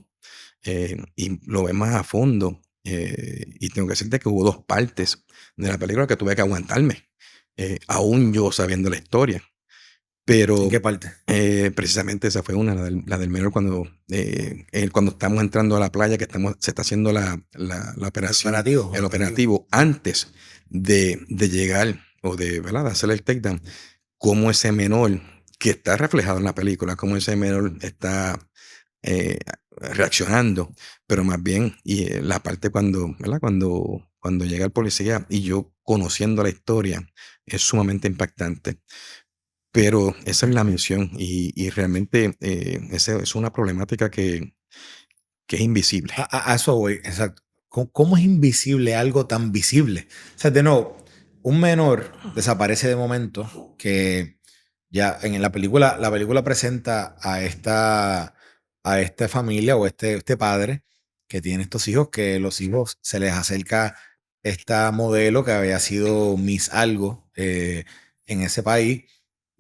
S2: y lo ves más a fondo. Y tengo que decirte que hubo dos partes de la película que tuve que aguantarme, aún yo sabiendo la historia. Pero
S1: ¿En qué parte?
S2: precisamente esa fue una, la del menor, cuando estamos entrando a la playa, que se está haciendo la operación,
S1: Operativo.
S2: el operativo, antes de llegar o ¿verdad? De hacer el takedown, cómo ese menor, que está reflejado en la película, cómo ese menor está eh, reaccionando, pero más bien, y la parte ¿verdad? Cuando llega el policía y yo conociendo la historia, es sumamente impactante. Pero esa es la misión y realmente esa es una problemática que es invisible.
S1: A eso voy, exacto. ¿Cómo es invisible algo tan visible? O sea, de nuevo, un menor desaparece de momento que ya en la película presenta a esta familia o este padre que tiene estos hijos, que los hijos se les acerca esta modelo que había sido Miss Algo en ese país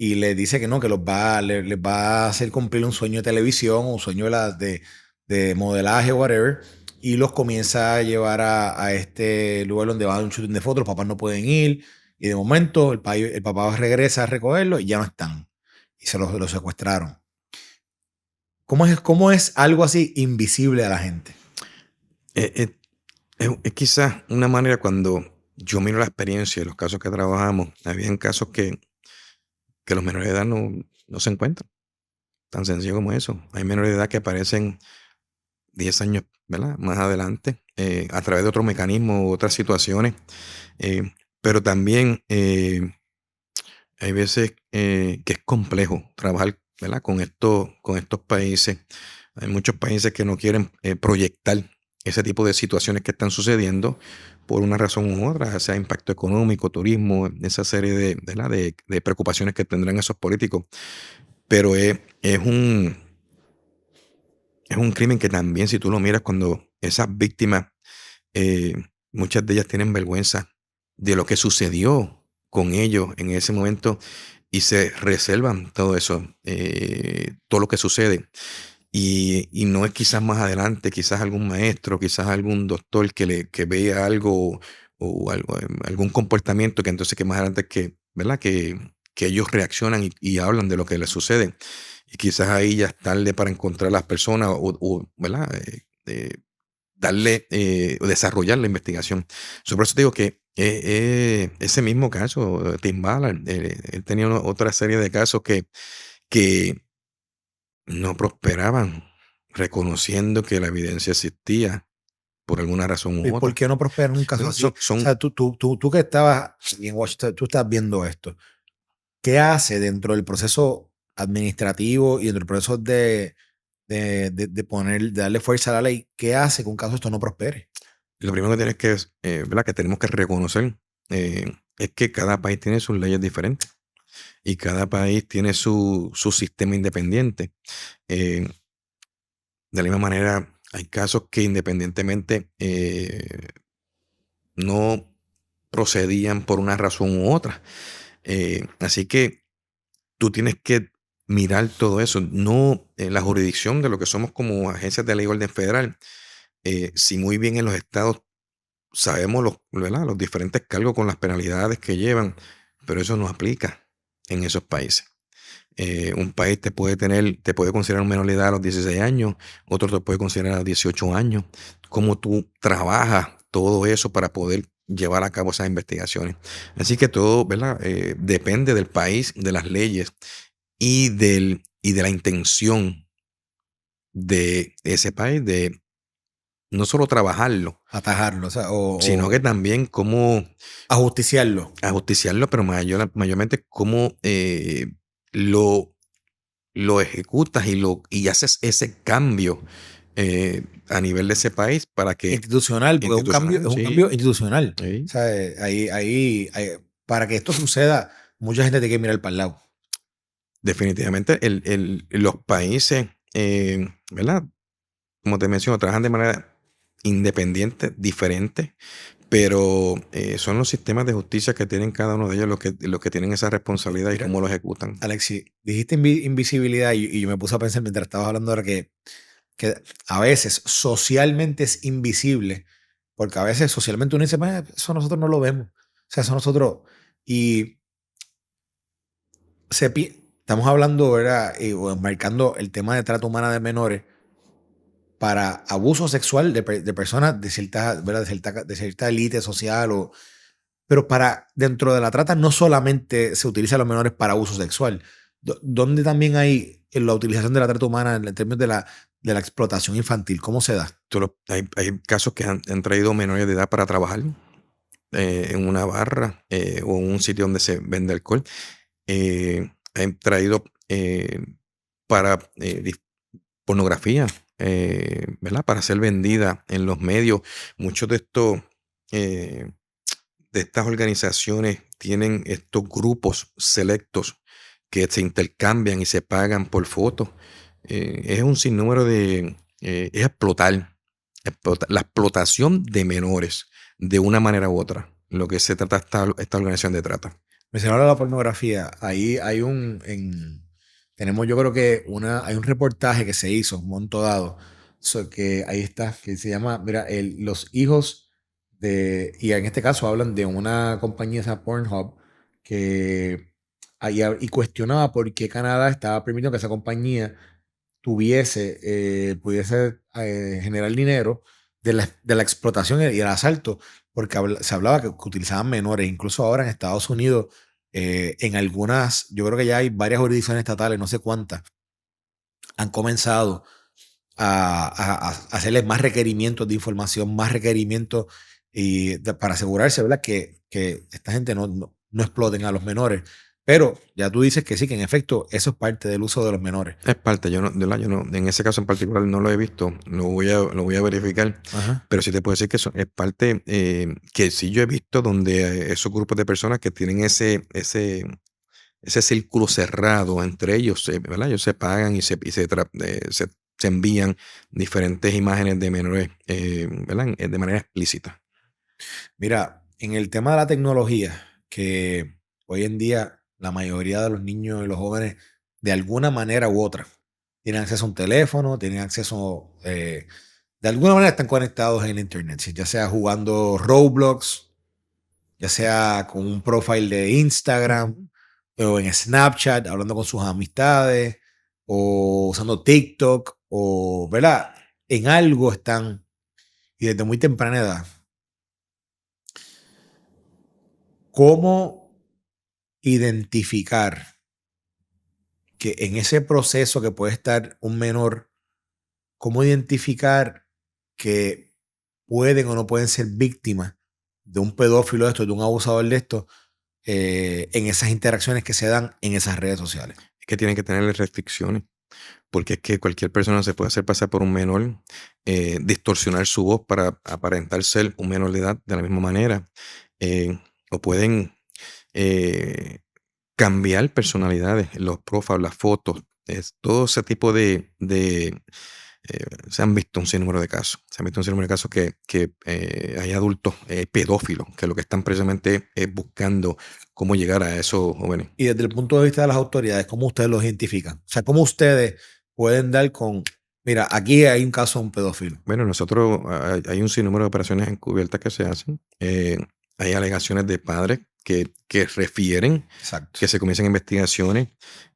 S1: y les dice que no, que les va a hacer cumplir un sueño de televisión, un sueño de modelaje, whatever, y los comienza a llevar a este lugar donde va a dar un shooting de fotos, los papás no pueden ir, y de momento el papá regresa a recogerlo y ya no están, y los secuestraron. ¿Cómo es algo así invisible a la gente?
S2: Eh, eh, es quizás una manera cuando yo miro la experiencia de los casos que trabajamos, habían casos que los menores de edad no se encuentran. Tan sencillo como eso. Hay menores de edad que aparecen 10 años, ¿verdad? Más adelante, a través de otros mecanismos u otras situaciones. Pero también hay veces que es complejo trabajar, ¿verdad? Con estos países. Hay muchos países que no quieren proyectar ese tipo de situaciones que están sucediendo por una razón u otra, ya sea impacto económico, turismo, esa serie ¿verdad? de preocupaciones que tendrán esos políticos. Pero es un crimen que también, si tú lo miras, cuando esas víctimas, muchas de ellas tienen vergüenza de lo que sucedió con ellos en ese momento y se reservan todo eso, todo lo que sucede. Y no es quizás más adelante, quizás algún maestro, quizás algún doctor que vea algo o algún comportamiento que entonces que más adelante ¿verdad? Que ellos reaccionan y hablan de lo que les sucede. Y quizás ahí ya es tarde para encontrar a las personas ¿verdad? Darle o desarrollar la investigación. Por eso te digo que ese mismo caso, Tim Ballard, él tenía otra serie de casos que no prosperaban, reconociendo que la evidencia existía por alguna razón
S1: ¿Y
S2: u
S1: por
S2: otra.
S1: qué no prospera en un caso así?
S2: Son
S1: O sea, tú que estabas en Washington, tú estás viendo esto. ¿Qué hace dentro del proceso administrativo y dentro del proceso de darle fuerza a la ley? ¿Qué hace que un caso esto no prospere?
S2: Lo primero que tienes ¿verdad? Que tenemos que reconocer es que cada país tiene sus leyes diferentes y cada país tiene su sistema independiente. De la misma manera, hay casos que independientemente no procedían por una razón u otra. Así que tú tienes que mirar todo eso, no en la jurisdicción de lo que somos como agencias de ley y orden federal. Si muy bien en los estados sabemos ¿verdad? Los diferentes cargos con las penalidades que llevan, pero eso no aplica en esos países. Un país te puede considerar un menor de edad a los 16 años, otro te puede considerar a los 18 años. Cómo tú trabajas todo eso para poder llevar a cabo esas investigaciones. Así que todo, ¿verdad? Depende del país, de las leyes y de la intención de ese país de no solo trabajarlo,
S1: Atajarlo, o sea,
S2: sino que también cómo
S1: ajusticiarlo.
S2: ajusticiarlo, pero mayormente cómo lo ejecutas y haces ese cambio a nivel de ese país para que
S1: Institucional, porque es un
S2: sí,
S1: cambio institucional.
S2: sí,
S1: O sea, para que esto suceda, mucha gente tiene que mirar para el lado.
S2: definitivamente los países, ¿verdad? Como te menciono, trabajan de manera independiente, diferente, pero son los sistemas de justicia que tienen cada uno de ellos los que tienen esa responsabilidad
S1: Mira,
S2: y cómo lo ejecutan.
S1: Alexi, dijiste invisibilidad y yo me puse a pensar mientras estabas hablando ahora que que a veces socialmente es invisible, porque a veces socialmente uno dice, "Pues, eso nosotros no lo vemos. O sea, eso nosotros... Y estamos hablando, ¿verdad? O marcando el tema de trata humana de menores para abuso sexual de personas de cierta, ¿verdad? De cierta élite social, pero para dentro de la trata no solamente se utiliza a los menores para abuso sexual. ¿Dónde también hay la utilización de la trata humana en términos de la explotación infantil? ¿Cómo se da?
S2: Hay casos que han traído menores de edad para trabajar en una barra o en un sitio donde se vende alcohol. Han traído para pornografía, ¿verdad? Para ser vendida en los medios. Muchos de estos de estas organizaciones tienen estos grupos selectos que se intercambian y se pagan por fotos. Es un sinnúmero de... es la explotación de menores de una manera u otra. Lo que se trata esta organización de trata.
S1: Mencionaron la pornografía. Ahí hay tenemos yo creo que hay un reportaje que se hizo, un momento dado, que ahí está, que se llama, mira, los hijos y en este caso hablan de una compañía, esa Pornhub, que y cuestionaba por qué Canadá estaba permitiendo que esa compañía pudiese generar dinero de la explotación y el asalto, porque se hablaba que utilizaban menores. Incluso ahora en Estados Unidos, en algunas, yo creo que ya hay varias jurisdicciones estatales, no sé cuántas, han comenzado a hacerles más requerimientos de información, más requerimientos para asegurarse, ¿verdad? Que esta gente no exploten a los menores. Pero ya tú dices que sí, que en efecto eso es parte del uso de los menores.
S2: Es parte, yo no, en ese caso en particular no lo he visto, lo voy a verificar,
S1: Ajá.
S2: pero sí te puedo decir que eso es parte que sí yo he visto donde esos grupos de personas que tienen ese círculo cerrado entre ellos, ¿verdad? Ellos se pagan y se envían diferentes imágenes de menores, ¿verdad? De manera explícita.
S1: Mira, en el tema de la tecnología, que hoy en día la mayoría de los niños y los jóvenes, de alguna manera u otra, tienen acceso a un teléfono, tienen acceso, de alguna manera están conectados en el Internet, ya sea jugando Roblox, ya sea con un profile de Instagram o en Snapchat, hablando con sus amistades, o usando TikTok, o, ¿verdad? En algo están, y desde muy temprana edad. ¿Cómo identificar que en ese proceso que puede estar un menor, cómo identificar que pueden o no pueden ser víctimas de un pedófilo de esto, de un abusador de esto, en esas interacciones que se dan en esas redes sociales?
S2: Es que tienen que tener restricciones, porque es que cualquier persona se puede hacer pasar por un menor, distorsionar su voz para aparentar ser un menor de edad de la misma manera, o pueden cambiar personalidades, los profiles, las fotos, todo ese tipo se han visto un sinnúmero de casos. Se han visto un sinnúmero de casos que hay adultos pedófilos que lo que están precisamente es buscando cómo llegar a esos jóvenes.
S1: Y desde el punto de vista de las autoridades, ¿cómo ustedes los identifican? O sea, ¿cómo ustedes pueden dar con, mira, aquí hay un caso de un pedófilo?
S2: Bueno, nosotros hay un sinnúmero de operaciones encubiertas que se hacen. Hay alegaciones de padres que refieren
S1: Exacto.
S2: que se comienzan investigaciones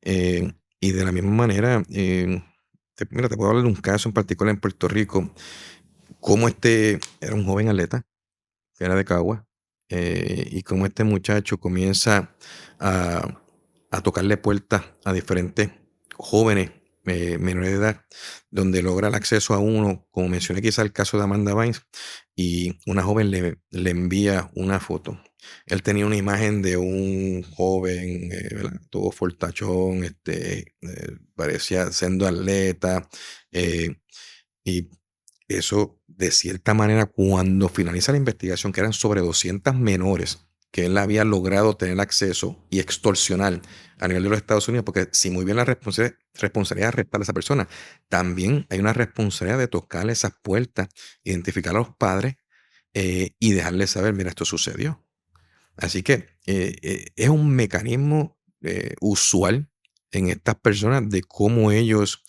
S2: y de la misma manera, mira, te puedo hablar de un caso en particular en Puerto Rico, como era un joven atleta, que era de Cagua, y como este muchacho comienza a tocarle puertas a diferentes jóvenes menores de edad, donde logra el acceso a uno, como mencioné quizá el caso de Amanda Bynes, y una joven le envía una foto. Él tenía una imagen de un joven, ¿verdad? Todo fortachón, parecía siendo atleta, y eso, de cierta manera, cuando finaliza la investigación, que eran sobre 200 menores que él había logrado tener acceso y extorsionar a nivel de los Estados Unidos, porque si muy bien la responsabilidad de arrestar a esa persona, también hay una responsabilidad de tocarle esas puertas, identificar a los padres y dejarles saber, mira, esto sucedió. Así que es un mecanismo usual en estas personas de cómo ellos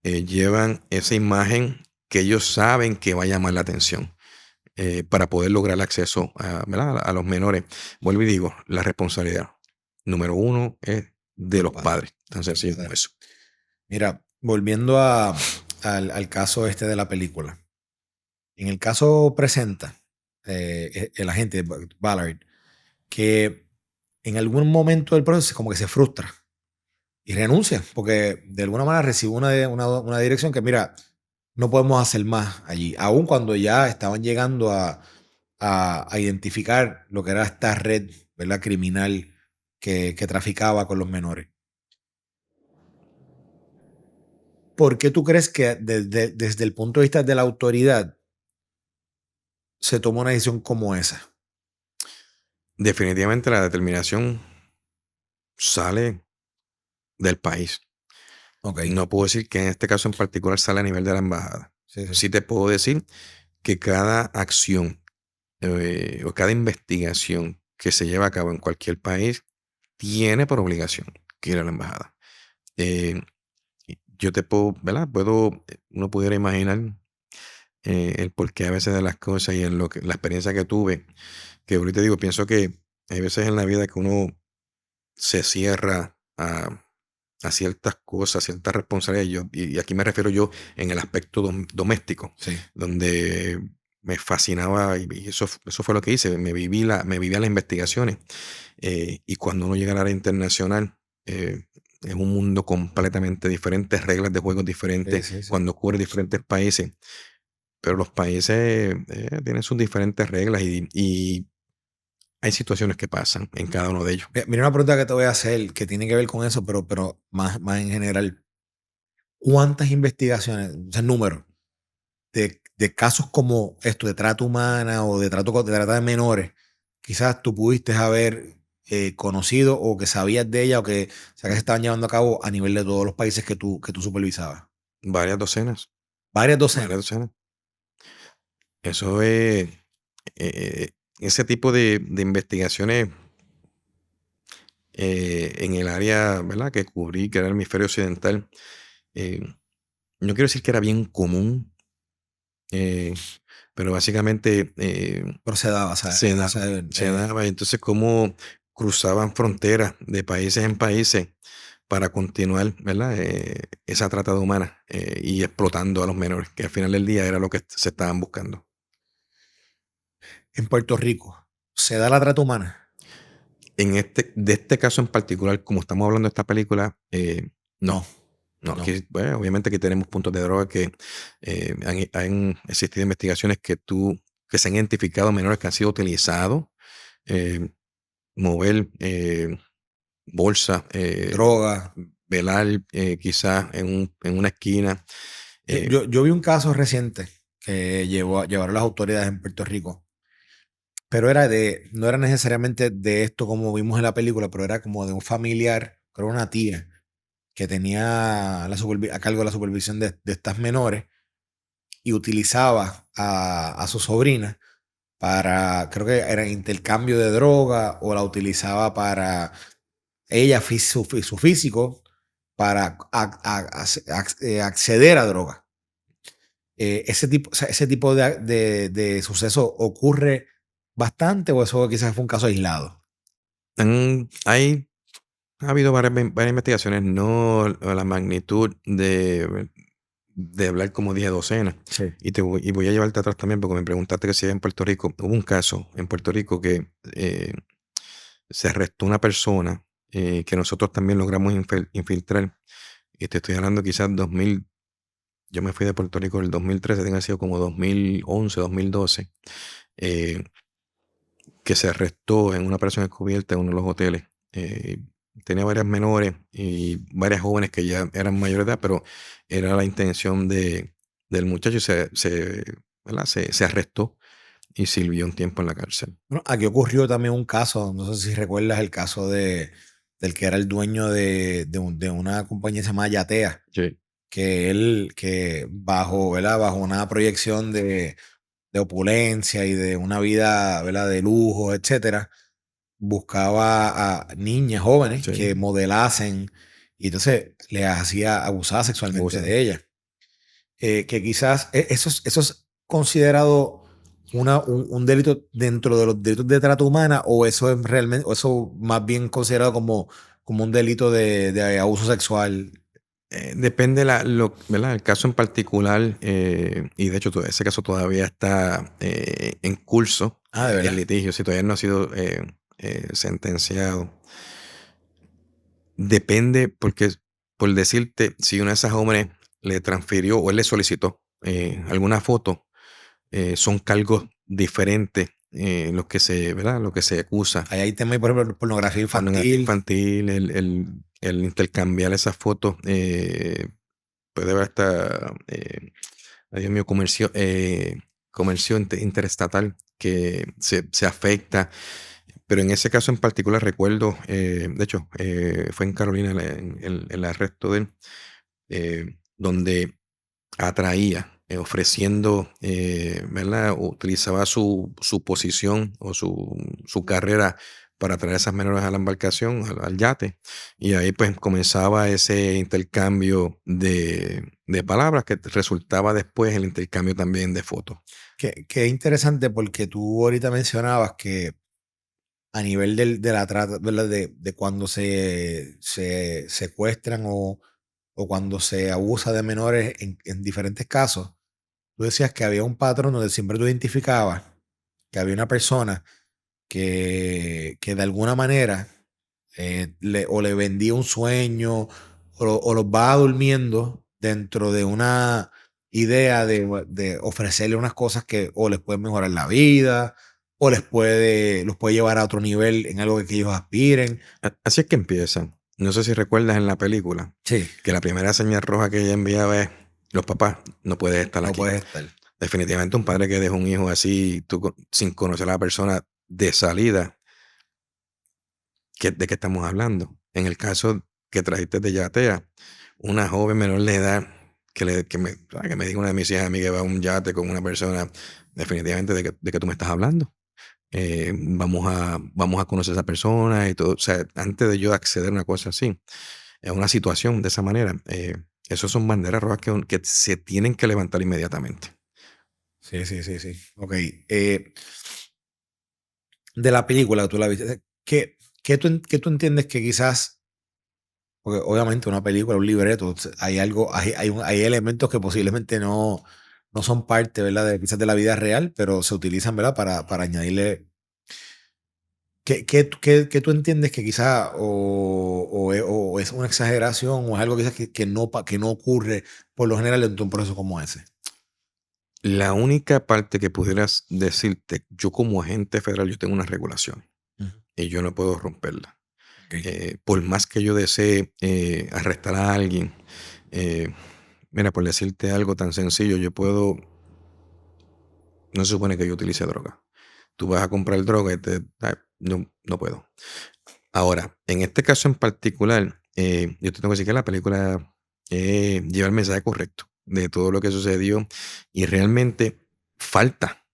S2: llevan esa imagen que ellos saben que va a llamar la atención para poder lograr acceso ¿verdad? A los menores. Vuelvo y digo, la responsabilidad número uno es de los padres. Tan sencillo como eso.
S1: Mira, volviendo al caso este de la película. En el caso presenta el agente Ballard que en algún momento del proceso como que se frustra y renuncia porque de alguna manera recibe una dirección que, mira, no podemos hacer más allí, aun cuando ya estaban llegando a identificar lo que era esta red, ¿verdad? Criminal que traficaba con los menores. ¿Por qué tú crees que desde el punto de vista de la autoridad se tomó una decisión como esa?
S2: Definitivamente la determinación sale del país.
S1: Ok.
S2: No puedo decir que en este caso en particular sale a nivel de la embajada.
S1: Sí, sí.
S2: Sí te puedo decir que cada acción o cada investigación que se lleva a cabo en cualquier país tiene por obligación que ir a la embajada. Eh, yo te puedo, ¿verdad? Uno pudiera imaginar el porqué a veces de las cosas y en la experiencia que tuve, que ahorita digo, pienso que hay veces en la vida que uno se cierra a ciertas cosas, ciertas responsabilidades. Y aquí me refiero yo en el aspecto doméstico,
S1: Sí.
S2: donde me fascinaba y eso fue lo que hice. Me vivía las investigaciones. Y cuando uno llega al área internacional, es un mundo completamente diferente, reglas de juego diferentes,
S1: Sí, sí, sí.
S2: cuando cubre diferentes países. Pero los países tienen sus diferentes reglas y hay situaciones que pasan en cada uno de ellos.
S1: Mira una pregunta que te voy a hacer que tiene que ver con eso, pero más en general. ¿Cuántas investigaciones, o sea, números de casos como esto de trata humana o de trata de menores, quizás tú pudiste haber conocido o que sabías de ella o que se estaban llevando a cabo a nivel de todos los países que tú supervisabas?
S2: Varias docenas.
S1: Varias
S2: Varias
S1: docenas.
S2: docenas. Eso es, ese tipo de investigaciones en el área, ¿verdad? Que cubrí, que era el hemisferio occidental. eh, no quiero decir que era bien común, eh, pero básicamente
S1: Pero se daba, o sea,
S2: se daba, se daba. Entonces, cómo cruzaban fronteras de países en países para continuar, ¿verdad? Esa trata de humanas y explotando a los menores, que al final del día era lo que se estaban buscando.
S1: en Puerto Rico, ¿se da la trata humana?
S2: De este caso en particular, como estamos hablando de esta película, no. No,
S1: No.
S2: aquí, bueno, obviamente que tenemos puntos de droga que han existido investigaciones que se han identificado menores que han sido utilizados, mover bolsas,
S1: Droga.
S2: velar quizás en una esquina.
S1: Yo vi un caso reciente que llevaron las autoridades en Puerto Rico, pero no era necesariamente de esto como vimos en la película, pero era como de un familiar, creo una tía, que tenía a cargo la supervisión de estas menores y utilizaba a su sobrina creo que era intercambio de droga o la utilizaba para ella, su físico, para acceder a droga. O sea, ese tipo de suceso ocurre bastante o eso quizás fue un caso aislado.
S2: Ha habido varias investigaciones, no la magnitud de hablar como 10 docenas.
S1: Sí.
S2: Y voy a llevarte atrás también porque me preguntaste que si en Puerto Rico hubo un caso en Puerto Rico que se arrestó una persona que nosotros también logramos infiltrar. Y te estoy hablando quizás 2000. Yo me fui de Puerto Rico en el 2013, tenga sido como 2011, 2012, que se arrestó en una operación encubierta en uno de los hoteles. Tenía varias menores y varias jóvenes que ya eran mayores de edad, pero era la intención del muchacho y ¿verdad? Se arrestó y sirvió un tiempo en la cárcel.
S1: Bueno, aquí ocurrió también un caso, no sé si recuerdas el caso del que era el dueño de una compañía que se llama Yatea,
S2: Sí.
S1: que él, bajo, ¿verdad? Bajo una proyección de opulencia y de una vida, ¿verdad? De lujo, etcétera, buscaba a niñas jóvenes
S2: Sí.
S1: que modelasen y entonces les hacía abusar sexualmente
S2: Abusa.
S1: de ellas. que quizás eso es considerado un delito dentro de los delitos de trata humana, o eso es realmente, o eso más bien considerado como un delito de abuso sexual.
S2: Depende ¿verdad? El caso en particular, y de hecho ese caso todavía está en curso,
S1: Ah, de
S2: el
S1: verdad.
S2: litigio, si todavía no ha sido sentenciado. Depende, porque por decirte, si una de esas jóvenes le transfirió o él le solicitó alguna foto, son cargos diferentes ¿verdad? Lo que se acusa.
S1: Ahí hay temas, por ejemplo, pornografía
S2: Pornografía
S1: infantil.
S2: infantil, el intercambiar esas fotos, puede haber hasta, ay Dios mío, comercio interestatal que se afecta. Pero en ese caso en particular recuerdo, de hecho, fue en Carolina el arresto de él, donde atraía, ofreciendo, ¿verdad? Utilizaba su posición o su carrera para traer a esas menores a la embarcación, al yate, y ahí pues comenzaba ese intercambio de palabras que resultaba después el intercambio también de fotos.
S1: Que interesante, porque tú ahorita mencionabas que a nivel de la trata, ¿verdad? De cuando se secuestran o cuando se abusa de menores en diferentes casos, tú decías que había un patrón donde siempre tú identificabas que había una persona que de alguna manera o le vendía un sueño o los va durmiendo dentro de una idea de ofrecerle unas cosas que o les pueden mejorar la vida o los puede llevar a otro nivel en algo que ellos aspiren.
S2: Así es que empiezan. No sé si recuerdas en la película
S1: Sí,
S2: que la primera señal roja que ella enviaba es: los papás, no puedes estar
S1: no
S2: aquí.
S1: puedes estar.
S2: Definitivamente un padre que deja un hijo así, sin conocer a la persona de salida, ¿de qué estamos hablando? En el caso que trajiste de Yatea, una joven menor de edad que me dijo una de mis hijas a mí que va a un yate con una persona, definitivamente de que tú me estás hablando. Vamos a conocer a esa persona y todo. O sea, antes de yo acceder a una cosa así, a una situación de esa manera, esos son banderas rojas que se tienen que levantar inmediatamente.
S1: Sí, sí, sí, sí. Ok. De la película, tú la viste. ¿Qué tú entiendes que quizás, porque obviamente una película, un libreto, hay algo, hay elementos que posiblemente no son parte, ¿verdad? Quizás de la vida real, pero se utilizan, ¿verdad? Para añadirle. ¿Qué tú entiendes que quizás o es una exageración o es algo quizás que no ocurre por lo general dentro de un proceso como ese?
S2: La única parte que pudieras decirte, yo como agente federal, yo tengo una regulación
S1: Ujú.
S2: y yo no puedo romperla.
S1: Ok.
S2: Por más que yo desee arrestar a alguien, eh, mira, por decirte algo tan sencillo, no se supone que yo utilice droga. Tú vas a comprar droga y no puedo. Ahora, en este caso en particular, yo te tengo que decir que la película lleva el mensaje correcto de todo lo que sucedió y realmente falta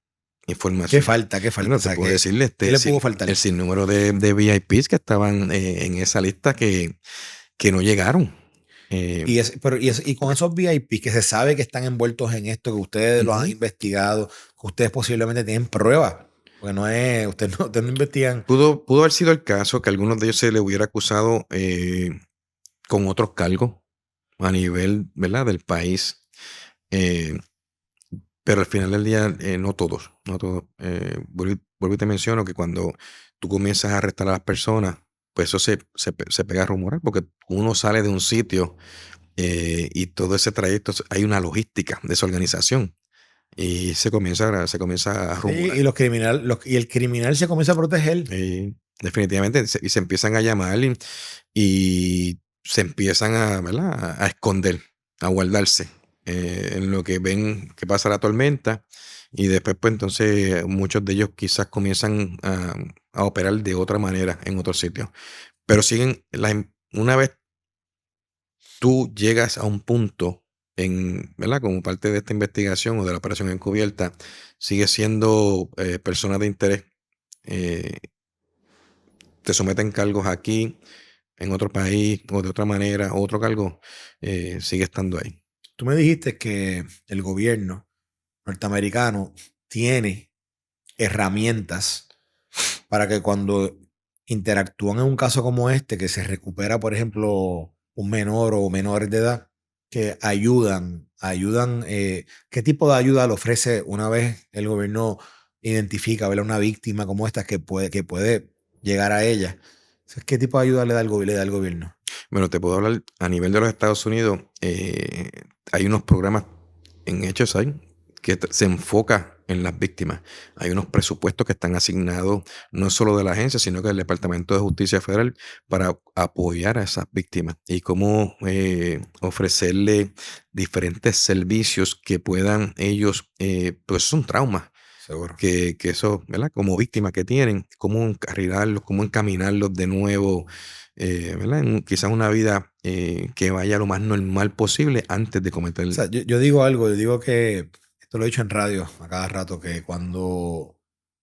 S1: ¿Qué
S2: información.
S1: falta? ¿Qué falta?
S2: Bueno,
S1: O
S2: te
S1: sea,
S2: puedo decirle
S1: ¿qué le pudo faltar?
S2: el sinnúmero de VIPs que estaban en esa lista que no llegaron. Eh,
S1: Y con esos VIP que se sabe que están envueltos en esto, que ustedes lo han
S2: ujú.
S1: investigado, que ustedes posiblemente tienen pruebas, porque ustedes no investigan.
S2: Pudo haber sido el caso que a algunos de ellos se le hubiera acusado con otros cargos a nivel, ¿verdad? Del país. Eh, pero al final del día, no todos, no todos. Vuelvo y te menciono que cuando tú comienzas a arrestar a las personas, pues eso se pega a rumorar, porque uno sale de un sitio y todo ese trayecto, hay una logística de esa organización y se comienza a
S1: Sí,
S2: rumorar.
S1: y y el criminal se comienza a proteger.
S2: Definitivamente, y se empiezan a llamar y se empiezan ¿verdad? A esconder, a guardarse en lo que ven que pasa la tormenta y después pues entonces muchos de ellos quizás comienzan a operar de otra manera en otros sitios, pero una vez tú llegas a un punto ¿verdad? Como parte de esta investigación o de la operación encubierta, sigues siendo persona de interés. eh, Te someten cargos aquí, en otro país, o de otra manera, otro cargo, sigue estando ahí.
S1: Tú me dijiste que el gobierno norteamericano tiene herramientas para que cuando interactúan en un caso como este, que se recupera, por ejemplo, un menor o menores de edad, que ayudan, ¿qué tipo de ayuda le ofrece una vez el gobierno identifica, ¿verdad? Una víctima como esta que puede llegar a ella? Entonces, ¿qué tipo de ayuda le da el gobierno?
S2: Bueno, te puedo hablar a nivel de los Estados Unidos. Hay unos programas en HSI que se enfoca en las víctimas. Hay unos presupuestos que están asignados no solo de la agencia, sino que del Departamento de Justicia Federal para apoyar a esas víctimas y cómo ofrecerle diferentes servicios que puedan ellos, pues es un trauma
S1: Seguro.
S2: que eso, ¿verdad? Como víctima que tienen, cómo encarrilarlos, cómo encaminarlos de nuevo, ¿verdad? Quizás una vida que vaya lo más normal posible antes de cometer.
S1: O sea, yo digo algo, yo digo que, esto lo he dicho en radio a cada rato, que cuando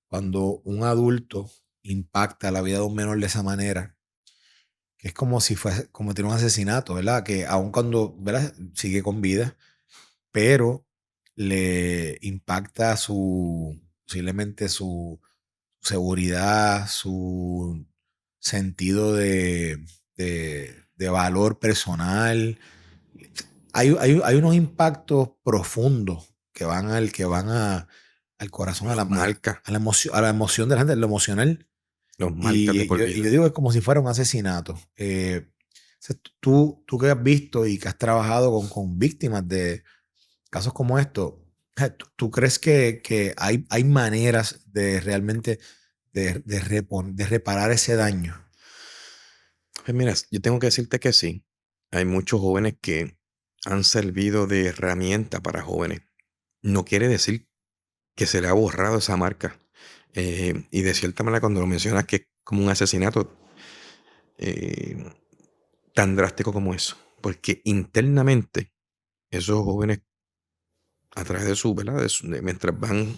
S1: un adulto impacta la vida de un menor de esa manera, que es como si fuese cometer un asesinato, ¿verdad? Que aun cuando, ¿verdad? Sigue con vida, pero le impacta posiblemente su seguridad, su sentido de valor personal. Hay unos impactos profundos al corazón,
S2: Los marca,
S1: a la emoción de la gente, lo emocional.
S2: los marcas de
S1: Y
S2: por
S1: yo
S2: vida.
S1: digo, es como si fuera un asesinato. O sea, tú que has visto y que has trabajado con víctimas de casos como estos, ¿tú crees que hay maneras de realmente de reparar ese daño?
S2: Pues mira, yo tengo que decirte que sí. Hay muchos jóvenes que han servido de herramienta para jóvenes. No quiere decir que se le ha borrado esa marca. Y de cierta manera, cuando lo mencionas que es como un asesinato eh, tan drástico como eso, porque internamente esos jóvenes, a través de su, ¿verdad? Mientras van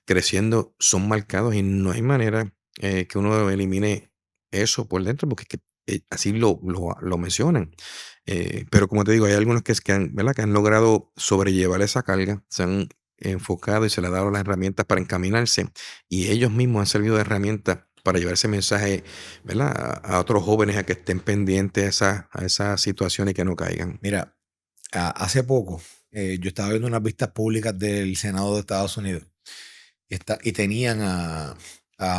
S2: creciendo, son marcados y no hay manera que uno elimine eso por dentro, porque es que así lo mencionan. Pero como te digo, hay algunos ¿verdad? Que han logrado sobrellevar esa carga, se han enfocado y se les ha dado las herramientas para encaminarse y ellos mismos han servido de herramientas para llevar ese mensaje, ¿verdad? A otros jóvenes a que estén pendientes a esa situación y que no caigan.
S1: Mira, hace poco yo estaba viendo unas vistas públicas del Senado de Estados Unidos y tenían a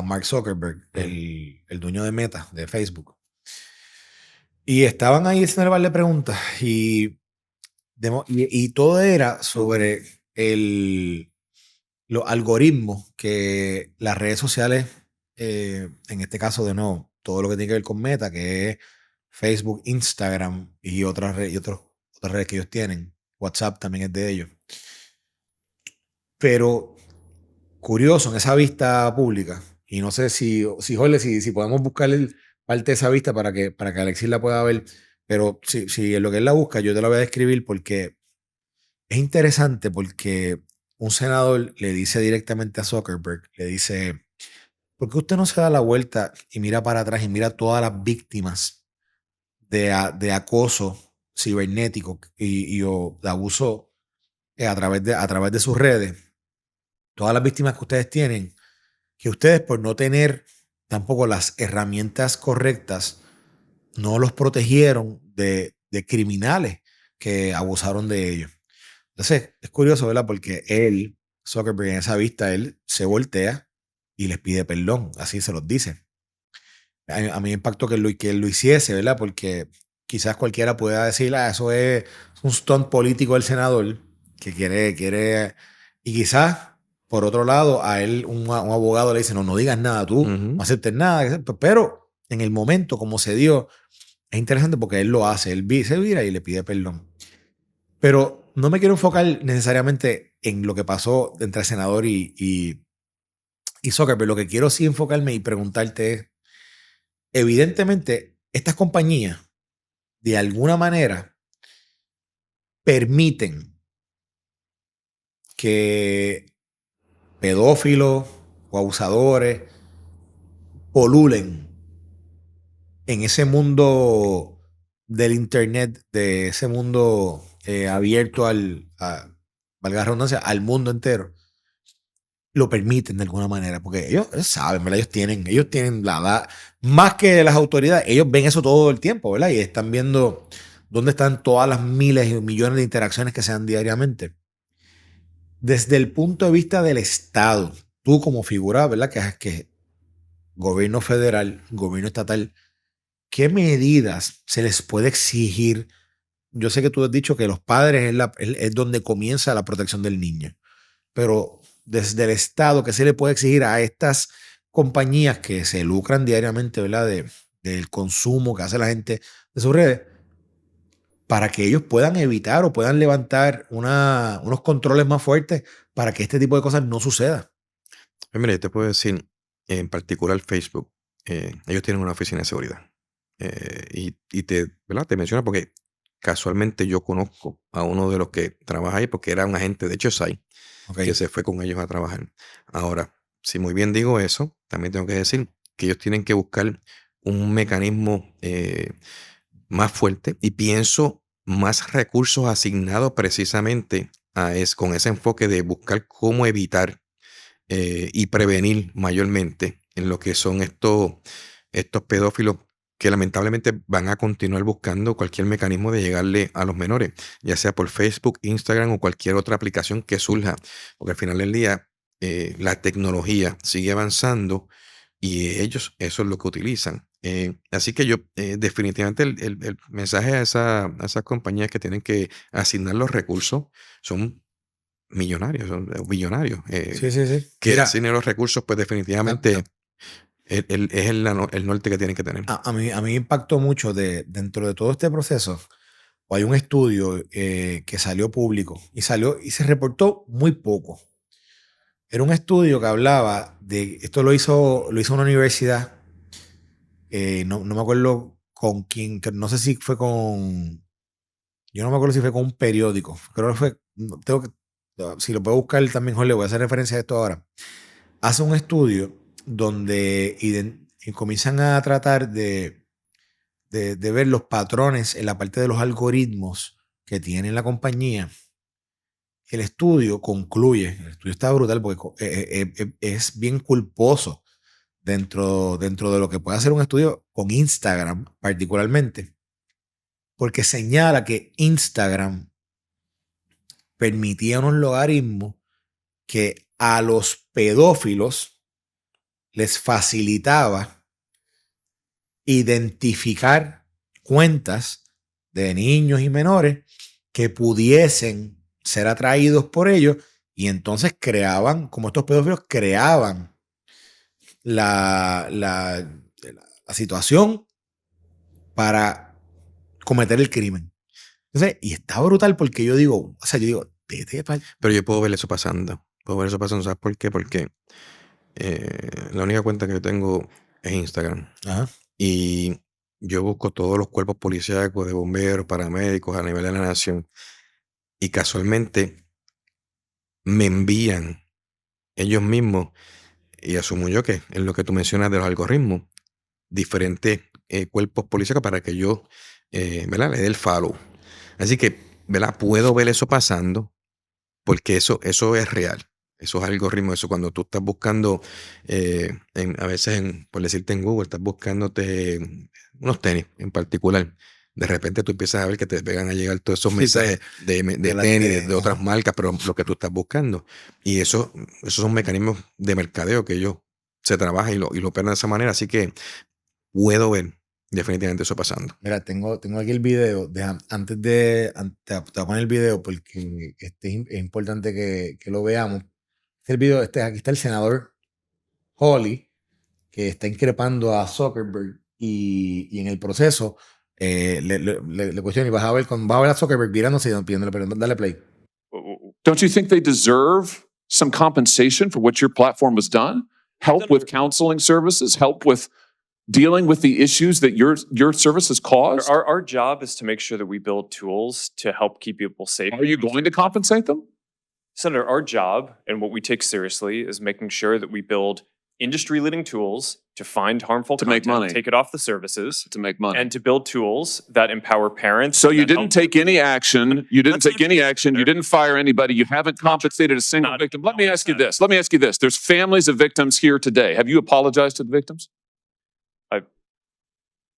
S1: Mark Zuckerberg, el dueño de Meta, de Facebook. Y estaban ahí haciendo par de preguntas y todo era sobre los algoritmos que las redes sociales, en este caso de nuevo, todo lo que tiene que ver con Meta, que es Facebook, Instagram y otras redes que ellos tienen. WhatsApp también es de ellos. Pero curioso, en esa vista pública, y no sé si Jorge, si podemos buscar parte de esa vista para que Alexis la pueda ver, pero si en lo que él la busca, yo te la voy a describir porque es interesante porque un senador le dice directamente a Zuckerberg, le dice, ¿por qué usted no se da la vuelta y mira para atrás y mira todas las víctimas de acoso cibernético o de abuso a través de sus redes? Todas las víctimas que ustedes tienen, que ustedes por no tener tampoco las herramientas correctas, no los protegieron de criminales que abusaron de ellos. Entonces, es curioso, ¿verdad? Porque Zuckerberg, en esa vista, él se voltea y les pide perdón, así se los dice. A mí me impactó que él lo hiciese, ¿verdad? Porque quizás cualquiera pueda decir, eso es un stunt político del senador que quiere, y quizás, por otro lado, a él un abogado le dice, no digas nada tú,
S2: Ujú.
S1: no aceptes nada, pero en el momento como se dio, es interesante porque él lo hace, se vira y le pide perdón. Pero no me quiero enfocar necesariamente en lo que pasó entre el senador y Zuckerberg. Lo que quiero sí enfocarme y preguntarte es, evidentemente, estas compañías, de alguna manera, permiten que pedófilos o abusadores polulen en ese mundo del internet, de ese mundo abierto valga la redundancia, al mundo entero, lo permiten de alguna manera, porque ellos saben, ¿verdad? Ellos tienen más que las autoridades, ellos ven eso todo el tiempo, ¿verdad? Y están viendo dónde están todas las miles y millones de interacciones que se dan diariamente. Desde el punto de vista del Estado, tú como figura, ¿verdad? Que gobierno federal, gobierno estatal, ¿qué medidas se les puede exigir? Yo sé que tú has dicho que los padres es donde comienza la protección del niño, pero desde el Estado, ¿qué se le puede exigir a estas compañías que se lucran diariamente, ¿verdad? Del consumo que hace la gente de sus redes, para que ellos puedan evitar o puedan levantar unos controles más fuertes para que este tipo de cosas no suceda?
S2: Pues mira, yo te puedo decir, en particular Facebook, ellos tienen una oficina de seguridad. ¿Verdad? Te menciono porque casualmente yo conozco a uno de los que trabaja ahí porque era un agente de Chosai
S1: Ok.
S2: que se fue con ellos a trabajar. Ahora, si muy bien digo eso, también tengo que decir que ellos tienen que buscar un mecanismo más fuerte y pienso más recursos asignados precisamente con ese enfoque de buscar cómo evitar y prevenir mayormente en lo que son estos pedófilos que lamentablemente van a continuar buscando cualquier mecanismo de llegarle a los menores, ya sea por Facebook, Instagram o cualquier otra aplicación que surja, porque al final del día la tecnología sigue avanzando y ellos eso es lo que utilizan. Así que yo definitivamente el mensaje a esas compañías que tienen que asignar los recursos son millonarios, son billonarios.
S1: Sí, sí, sí.
S2: Que
S1: Mira,
S2: asignen los recursos, pues definitivamente es el norte que tienen que tener.
S1: a mí me impactó mucho dentro de todo este proceso. Hay un estudio que salió público y se reportó muy poco. Era un estudio que hablaba esto lo hizo una universidad, no me acuerdo con quién, no sé si fue yo no me acuerdo si fue con un periódico, creo que fue, si lo puedo buscar también, Jorge, le voy a hacer referencia a esto ahora. Hace un estudio donde y comienzan a tratar de ver los patrones en la parte de los algoritmos que tiene la compañía. El estudio concluye, el estudio está brutal porque es bien culposo dentro de lo que puede hacer un estudio con Instagram particularmente, porque señala que Instagram permitía unos logaritmos que a los pedófilos les facilitaba identificar cuentas de niños y menores que pudiesen ser atraídos por ellos y entonces como estos pedófilos creaban la situación para cometer el crimen. Entonces, y está brutal porque yo digo,
S2: Pero yo puedo ver eso pasando. ¿Sabes por qué? Porque la única cuenta que yo tengo es Instagram.
S1: ajá,
S2: Y yo busco todos los cuerpos policíacos, de bomberos, paramédicos a nivel de la nación. Y casualmente me envían ellos mismos, y asumo yo que es lo que tú mencionas de los algoritmos, diferentes cuerpos policíacos para que yo ¿verdad? Le dé el follow. Así que, ¿verdad? Puedo ver eso pasando porque eso es real. Esos algoritmos, eso cuando tú estás buscando, a veces, por decirte en Google, estás buscándote unos tenis en particular. De repente tú empiezas a ver que te pegan a llegar todos esos
S1: Sí,
S2: mensajes de
S1: la
S2: tenis,
S1: que-
S2: de otras
S1: ajá.
S2: marcas, pero lo que tú estás buscando. Y esos son mecanismos de mercadeo que ellos se trabajan y lo operan de esa manera. Así que puedo ver definitivamente eso pasando.
S1: Mira, tengo aquí el video. Te voy a poner el video porque es importante que lo veamos. El video, aquí está el senador Hawley, que está increpando a Zuckerberg y en el proceso le cuestiona y vas a ver a Zuckerberg virándose y pidiéndole perdón. Dale play.
S8: Don't you think they deserve some compensation for what your platform has done? Help with counseling services, help with dealing with the issues that your service has caused?
S9: Our job is to make sure that we build tools to help keep people safe.
S8: Are you going to compensate them?
S9: Senator, our job and what we take seriously is making sure that we build industry-leading tools to find harmful
S8: To make
S9: content,
S8: money.
S9: take it off the services,
S8: To make money.
S9: and to build tools that empower parents.
S8: So you
S9: that
S8: didn't
S9: help-
S8: take any action. You didn't
S9: That's
S8: take any action. You didn't fire anybody. You haven't compensated a single
S9: Not-
S8: victim. Let me ask you this. Let me ask you this. There's families of victims here today. Have you apologized to the victims?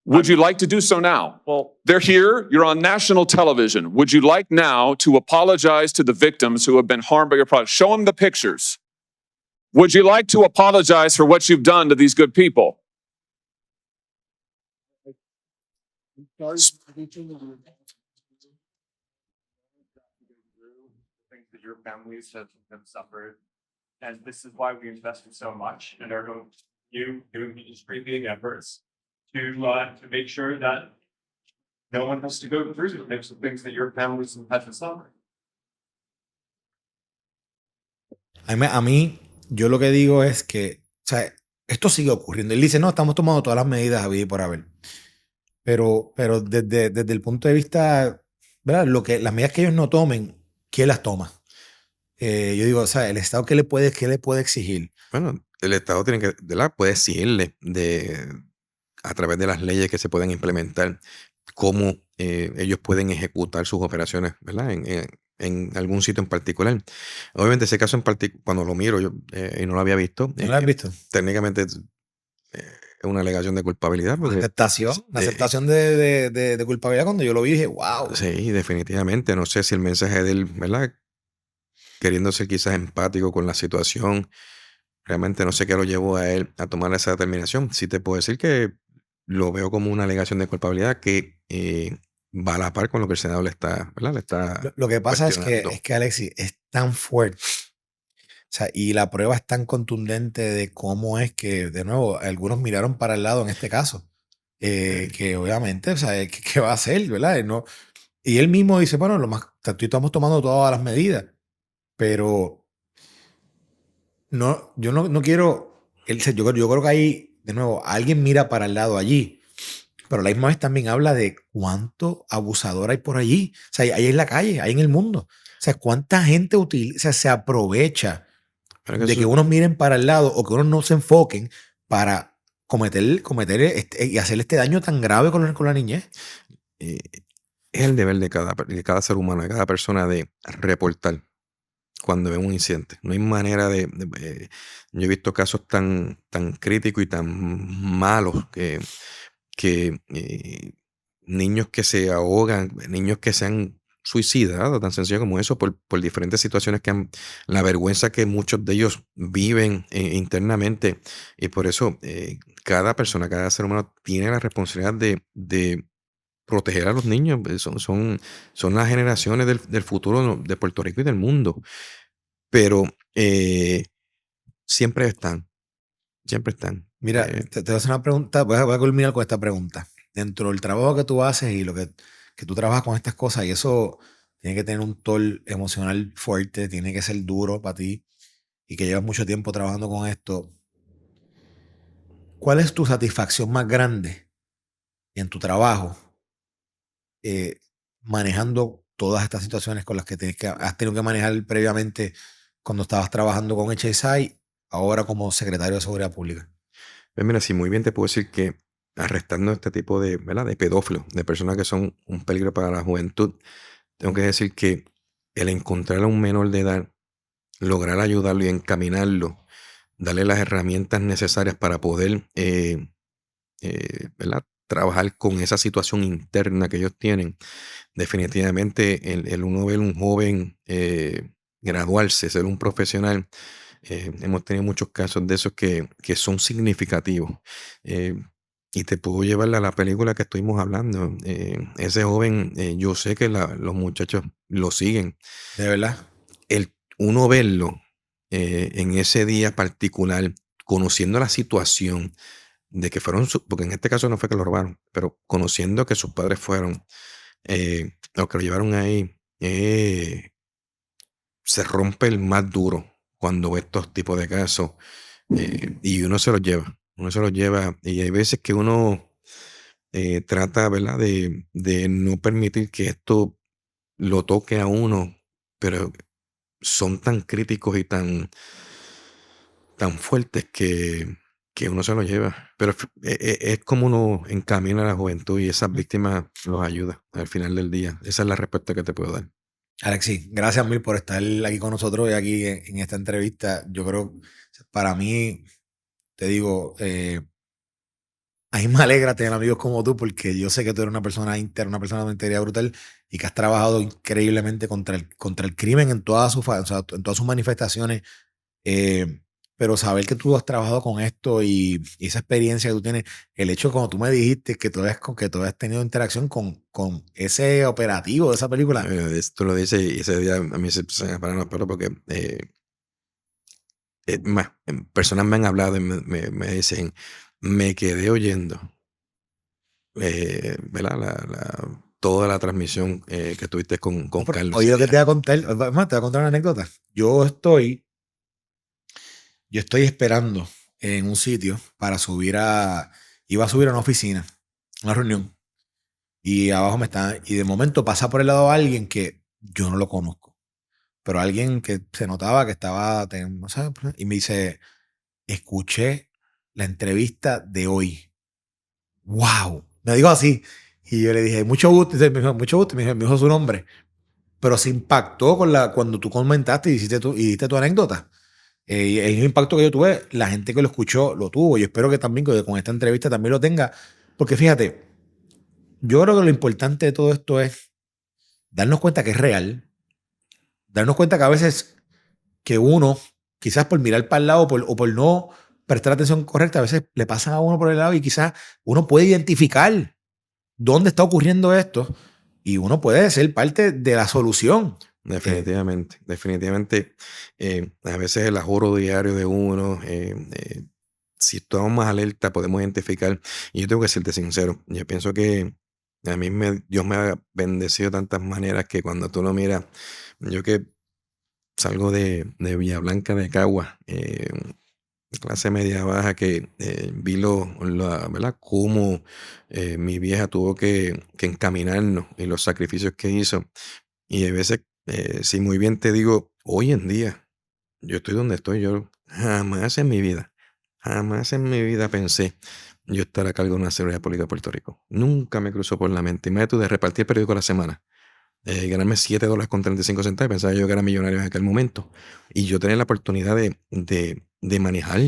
S8: Would you like to do so now?
S9: Well,
S8: They're here. You're on national television. Would you like now to apologize to the victims who have been harmed by your product? Show them the pictures. Would you like to apologize for what you've done to these good people?
S9: things that your families have suffered. And this is why we invested so much and are going you doing these great big efforts to make sure that no one has to go through the types of things that your families have had to suffer.
S1: A mí, yo lo que digo es que, o sea, esto sigue ocurriendo. Él dice, no, estamos tomando todas las medidas habidas y por haber. Pero desde el punto de vista, ¿verdad? Las medidas que ellos no tomen, ¿quién las toma? Yo digo, o sea, el Estado, ¿qué le puede exigir?
S2: Bueno, el Estado tiene que, ¿verdad? Puede exigirle a través de las leyes que se pueden implementar cómo ellos pueden ejecutar sus operaciones, ¿verdad? En algún sitio en particular. Obviamente ese caso en particular, cuando lo miro yo y no lo había visto,
S1: ¿No lo has visto?
S2: técnicamente es una alegación de culpabilidad. Porque,
S1: Una aceptación de culpabilidad. Cuando yo lo vi dije, wow.
S2: sí, definitivamente. No sé si el mensaje de él, ¿verdad? Queriendo ser quizás empático con la situación, realmente no sé qué lo llevó a él a tomar esa determinación. Sí te puedo decir que lo veo como una alegación de culpabilidad que va a la par con lo que el Senado le está, ¿verdad? Le está
S1: Lo que pasa es
S2: cuestionando.
S1: que Alexis es tan fuerte. O sea, y la prueba es tan contundente de cómo es que, de nuevo, algunos miraron para el lado en este caso. Que obviamente, o sea, ¿qué va a hacer, verdad? Y él mismo dice, bueno, estamos tomando todas las medidas, pero no, yo no quiero, yo creo que ahí, de nuevo, alguien mira para el lado allí, pero a la misma vez también habla de cuánto abusador hay por allí. O sea, ahí en la calle, ahí en el mundo. O sea, cuánta gente se aprovecha
S2: Pero
S1: de
S2: eso-
S1: que unos miren para el lado o que unos no se enfoquen para cometer y hacerle este daño tan grave con la niñez.
S2: es el deber de cada ser humano, de cada persona de reportar cuando ve un incidente. No hay manera yo he visto casos tan críticos y tan malos que niños que se ahogan, niños que se han suicidado, tan sencillo como eso, por diferentes situaciones la vergüenza que muchos de ellos viven internamente. Y por eso cada persona, cada ser humano tiene la responsabilidad de proteger a los niños. Son las generaciones del futuro de Puerto Rico y del mundo. Pero siempre están.
S1: Mira, te voy a hacer una pregunta, voy a culminar con esta pregunta. Dentro del trabajo que tú haces y lo que tú trabajas con estas cosas, y eso tiene que tener un toll emocional fuerte, tiene que ser duro para ti, y que llevas mucho tiempo trabajando con esto. ¿Cuál es tu satisfacción más grande en tu trabajo manejando todas estas situaciones con las que has tenido que manejar previamente cuando estabas trabajando con HSI, ahora como secretario de Seguridad Pública?
S2: Pues mira, sí, muy bien te puedo decir que arrestando este tipo ¿verdad? De pedófilos, de personas que son un peligro para la juventud, tengo que decir que el encontrar a un menor de edad, lograr ayudarlo y encaminarlo, darle las herramientas necesarias para poder ¿verdad? Trabajar con esa situación interna que ellos tienen. Definitivamente el uno ver un joven graduarse, ser un profesional, hemos tenido muchos casos de esos que son significativos. Y te puedo llevar a la película que estuvimos hablando. Ese joven, yo sé que los muchachos lo siguen.
S1: ¿De verdad?
S2: Uno verlo en ese día particular, conociendo la situación de que fueron, porque en este caso no fue que lo robaron, pero conociendo que sus padres fueron los que lo llevaron ahí, se rompe el más duro cuando ve estos tipos de casos y uno se los lleva y hay veces que uno trata, ¿verdad? de no permitir que esto lo toque a uno, pero son tan críticos y tan tan fuertes que uno se lo lleva. Pero es como uno encamina a la juventud y esas víctimas los ayuda al final del día. Esa es la respuesta que te puedo dar.
S1: Alexis, gracias mil por estar aquí con nosotros y aquí en esta entrevista. Yo creo, para mí, te digo, a mí me alegra tener amigos como tú porque yo sé que tú eres una persona íntegra, una persona de integridad brutal y que has trabajado increíblemente contra el crimen en todas sus, o sea, en todas sus manifestaciones. Pero saber que tú has trabajado con esto y esa experiencia que tú tienes, el hecho como tú me dijiste que que tú has tenido interacción con ese operativo de esa película.
S2: Tú lo dices y ese día a mí se me paran los pelos porque personas me han hablado y me dicen, me quedé oyendo ¿verdad? Toda la transmisión que tuviste con Carlos.
S1: Oye, lo que te voy a contar, además, te voy a contar una anécdota. Yo estoy esperando en un sitio para iba a subir a una oficina, una reunión, y abajo y de momento pasa por el lado alguien que yo no lo conozco, pero alguien que se notaba que estaba, no sé, y me dice, escuché la entrevista de hoy. ¡Wow! Me dijo así. Y yo le dije, mucho gusto. Y me dijo, mucho gusto. Me dijo su nombre. Pero se impactó cuando tú comentaste y diste tu anécdota. Y el mismo impacto que yo tuve, la gente que lo escuchó lo tuvo. Yo espero que también con esta entrevista también lo tenga. Porque fíjate, yo creo que lo importante de todo esto es darnos cuenta que es real. Darnos cuenta que a veces que uno, quizás por mirar para el lado o por no prestar atención correcta, a veces le pasan a uno por el lado y quizás uno puede identificar dónde está ocurriendo esto y uno puede ser parte de la solución.
S2: Definitivamente, definitivamente. A veces el ajoro diario de uno, si estamos más alerta, podemos identificar. Y yo tengo que serte sincero, yo pienso que a mí Dios me ha bendecido de tantas maneras que cuando tú lo miras, yo que salgo de Villa Blanca de Cagua, clase media baja, que vi ¿verdad? Cómo mi vieja tuvo que encaminarnos y los sacrificios que hizo. Y a veces, si muy bien te digo, hoy en día, yo estoy donde estoy. Yo jamás en mi vida pensé yo estar a cargo de una seguridad pública de Puerto Rico. Nunca me cruzó por la mente. Imagínate tú de repartir el periódico a la semana. Ganarme $7.35, pensaba yo que era millonario en aquel momento. Y yo tenía la oportunidad de manejar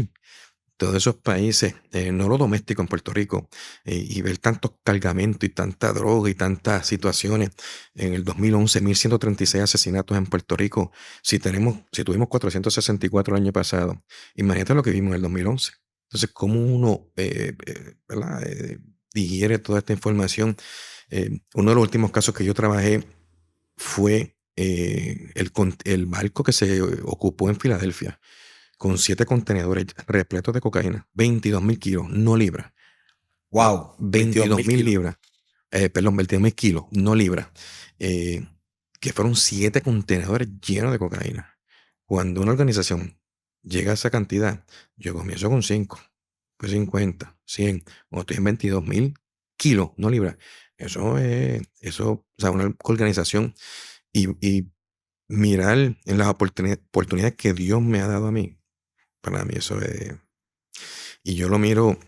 S2: todos esos países, no lo doméstico en Puerto Rico, y ver tantos cargamentos y tanta droga y tantas situaciones. En el 2011, 1.136 asesinatos en Puerto Rico. Si tuvimos 464 el año pasado, imagínate lo que vimos en el 2011. Entonces, ¿cómo uno ¿verdad? Digiere toda esta información? Uno de los últimos casos que yo trabajé fue el barco que se ocupó en Filadelfia con 7 contenedores repletos de cocaína, 22,000 kilos, no libras.
S1: Wow,
S2: 22,000 libras. 22,000 kilos, no libras. Que fueron 7 contenedores llenos de cocaína. Cuando una organización llega a esa cantidad, yo comienzo con 5, pues 50, 100, o estoy en 22,000 kilos, no libras. Eso, o sea, una organización y mirar en las oportunidades que Dios me ha dado a mí, para mí eso es. Y yo lo miro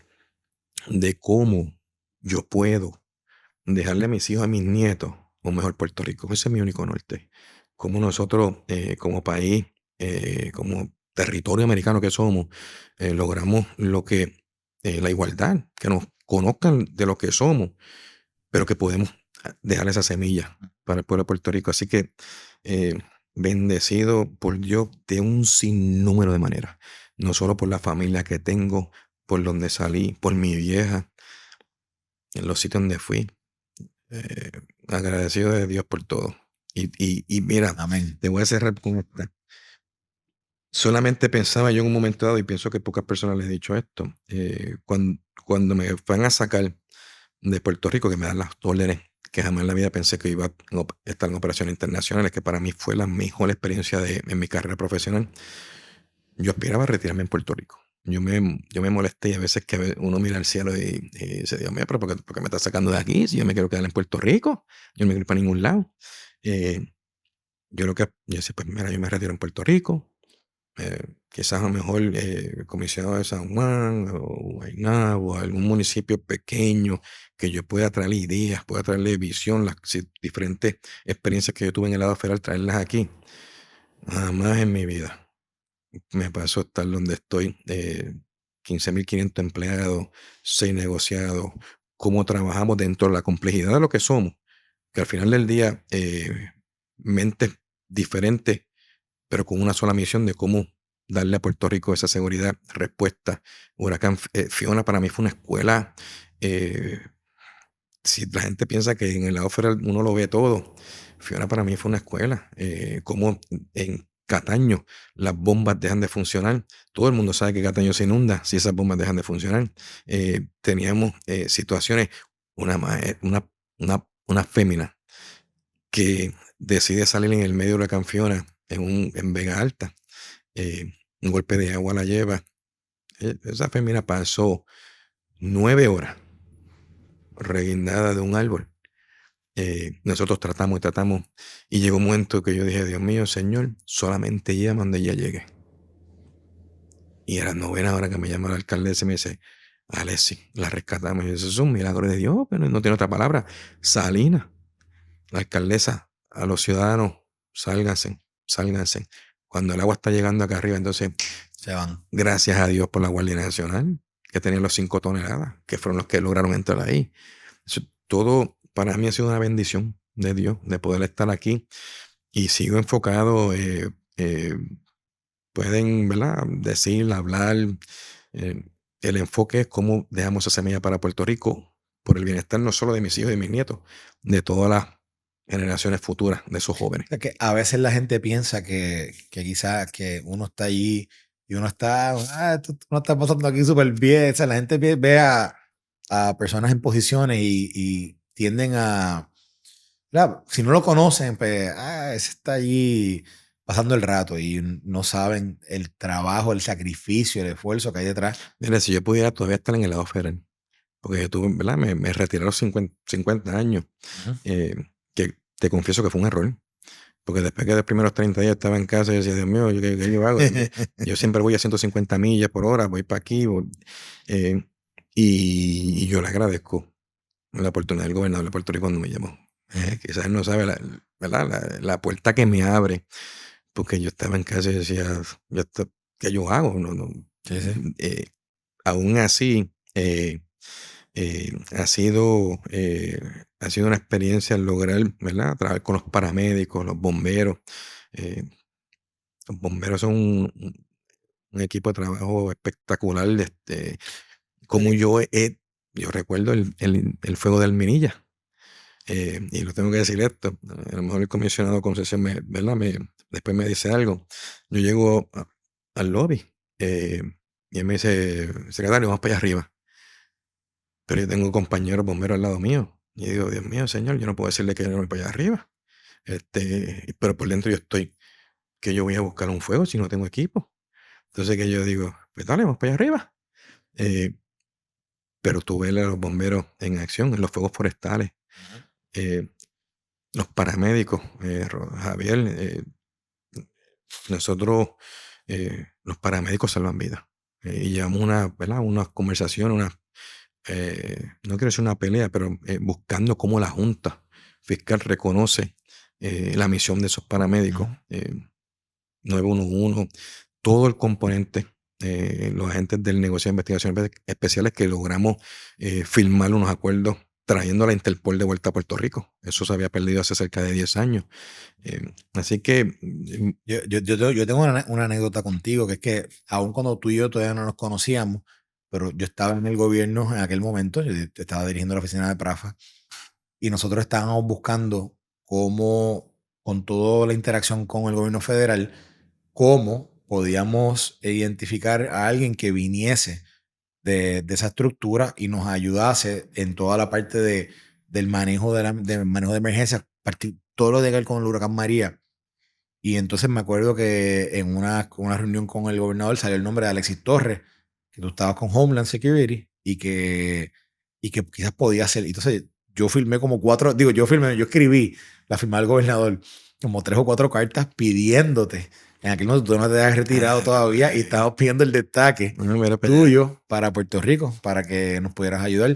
S2: de cómo yo puedo dejarle a mis hijos, a mis nietos, un mejor Puerto Rico. Ese es mi único norte. Como nosotros, como país, como territorio americano que somos, logramos la igualdad, que nos conozcan de lo que somos, pero que podemos dejar esa semilla para el pueblo de Puerto Rico. Así que bendecido por Dios de un sinnúmero de maneras. No solo por la familia que tengo, por donde salí, por mi vieja, en los sitios donde fui. Agradecido de Dios por todo. Y mira,
S1: amén.
S2: Te voy a cerrar con esta. Solamente pensaba yo en un momento dado, y pienso que pocas personas les he dicho esto, cuando me van a sacar de Puerto Rico, que me dan las órdenes, que jamás en la vida pensé que iba a estar en operaciones internacionales, que para mí fue la mejor experiencia en mi carrera profesional. Yo aspiraba a retirarme en Puerto Rico. Yo me molesté y a veces que uno mira al cielo y dice, Dios mío, pero ¿por qué me estás sacando de aquí? Si yo me quiero quedar en Puerto Rico, yo no me quiero ir para ningún lado. Yo decía, pues mira, yo me retiro en Puerto Rico, Quizás a lo mejor el comisionado de San Juan o Guaynabo, algún municipio pequeño que yo pueda traerle ideas, pueda traerle visión, las diferentes experiencias que yo tuve en el lado federal, traerlas aquí. Jamás en mi vida me pasó estar donde estoy. 15.500 empleados, 6 negociados, cómo trabajamos dentro de la complejidad de lo que somos, que al final del día, mentes diferentes, pero con una sola misión de cómo darle a Puerto Rico esa seguridad, respuesta. Huracán Fiona para mí fue una escuela. Si la gente piensa que en el lado federal uno lo ve todo, Fiona para mí fue una escuela. Como en Cataño las bombas dejan de funcionar. Todo el mundo sabe que Cataño se inunda si esas bombas dejan de funcionar. Teníamos situaciones, una fémina que decide salir en el medio de la huracán Fiona en Vega Alta. Un golpe de agua la lleva. Esa fémina pasó 9 horas reguindada de un árbol. Nosotros tratamos y llegó un momento que yo dije, Dios mío, Señor, solamente llama donde ella llegue. Y a las 9 horas que me llama el alcalde y me dice, Alexis, la rescatamos. Y yo, eso es un milagro de Dios, pero no tiene otra palabra. Salina, la alcaldesa, a los ciudadanos, sálganse. Cuando el agua está llegando acá arriba, entonces
S1: Se van.
S2: gracias a Dios por la Guardia Nacional, que tenía los 5 toneladas, que fueron los que lograron entrar ahí. Eso, todo para mí ha sido una bendición de Dios, de poder estar aquí. Y sigo enfocado, pueden, ¿verdad?, decir, hablar. El enfoque es cómo dejamos esa semilla para Puerto Rico, por el bienestar no solo de mis hijos y de mis nietos, de todas las generaciones futuras de esos jóvenes.
S1: O sea, que a veces la gente piensa que quizás que uno está allí y uno está, uno está pasando aquí súper bien. O sea, la gente ve a personas en posiciones y tienden a, claro, si no lo conocen, pues, ese está allí pasando el rato y no saben el trabajo, el sacrificio, el esfuerzo que hay detrás.
S2: Mira, si yo pudiera todavía estar en el lado federal, porque yo tuve, ¿verdad? Me retiré a los 50 años,
S1: Ujú.
S2: que te confieso que fue un error. Porque después que de los primeros 30 días estaba en casa y decía, Dios mío, ¿qué yo hago? Yo siempre voy a 150 millas por hora, voy para aquí. Y yo le agradezco la oportunidad del gobernador de Puerto Rico cuando me llamó. Quizás él no sabe ¿verdad? La puerta que me abre, porque yo estaba en casa y decía, ¿qué yo hago? No.
S1: Sí, sí.
S2: Aún así, ha sido una experiencia el lograr, ¿verdad?, trabajar con los paramédicos, los bomberos. Los bomberos son un equipo de trabajo espectacular. Como yo recuerdo el fuego del Minilla. Y lo tengo que decir esto. A lo mejor el comisionado de Concesión ¿verdad? Después me dice algo. Yo llego al lobby y él me dice, secretario, vamos para allá arriba. Pero yo tengo compañeros bomberos al lado mío. Y digo, Dios mío, Señor, yo no puedo decirle que yo no voy para allá arriba. Pero por dentro yo estoy, que yo voy a buscar un fuego si no tengo equipo. Entonces que yo digo, pues dale, vamos para allá arriba. Pero tú ves a los bomberos en acción, en los fuegos forestales. Los paramédicos, Javier, nosotros, los paramédicos salvan vidas. Y llevamos una conversación, no quiero decir una pelea, pero buscando cómo la Junta Fiscal reconoce la misión de esos paramédicos. 911, todo el componente, los agentes del negocio de investigaciones especiales que logramos firmar unos acuerdos trayendo a la Interpol de vuelta a Puerto Rico. Eso se había perdido hace cerca de 10 años. Así que
S1: Yo tengo una anécdota contigo, que es que aun cuando tú y yo todavía no nos conocíamos, pero yo estaba en el gobierno en aquel momento, yo estaba dirigiendo la oficina de Prafa, y nosotros estábamos buscando cómo, con toda la interacción con el gobierno federal, cómo podíamos identificar a alguien que viniese de esa estructura y nos ayudase en toda la parte del manejo del manejo de emergencias, todo lo de que ver con el huracán María. Y entonces me acuerdo que en una reunión con el gobernador salió el nombre de Alexis Torres, que tú estabas con Homeland Security y que quizás podía ser. Entonces yo firmé yo escribí la firma del gobernador como 3 o 4 cartas pidiéndote en aquel momento tú no te habías retirado todavía y estábamos pidiendo el destaque
S2: No, mira, pues,
S1: tuyo para Puerto Rico, para que nos pudieras ayudar.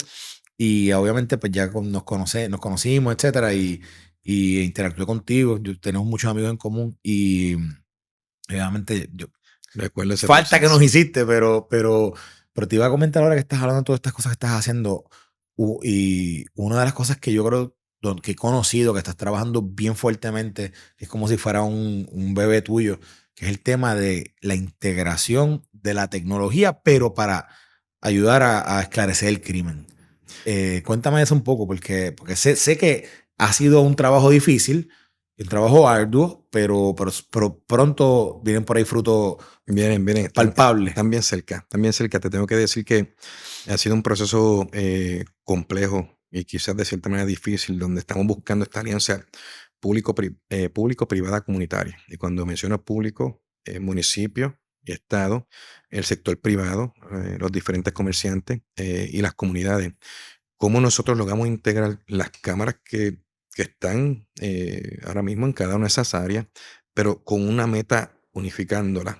S1: Y obviamente, pues ya nos conocimos, etcétera, y interactué contigo. Tenemos muchos amigos en común y obviamente
S2: recuerdo ese
S1: falta que
S2: proceso.
S1: nos hiciste, pero te iba a comentar ahora que estás hablando de todas estas cosas que estás haciendo. Y una de las cosas que yo creo que he conocido, que estás trabajando bien fuertemente, que es como si fuera un bebé tuyo, que es el tema de la integración de la tecnología, pero para ayudar a esclarecer el crimen. Cuéntame eso un poco, porque sé que ha sido un trabajo difícil, un trabajo arduo, pero pronto vienen por ahí frutos
S2: Vienen, están
S1: palpables.
S2: bien cerca, Te tengo que decir que ha sido un proceso complejo y quizás de cierta manera difícil, donde estamos buscando esta alianza público-privada comunitaria. Y cuando menciono público, municipio y Estado, el sector privado, los diferentes comerciantes y las comunidades. ¿Cómo nosotros logramos integrar las cámaras que están ahora mismo en cada una de esas áreas, pero con una meta unificándolas?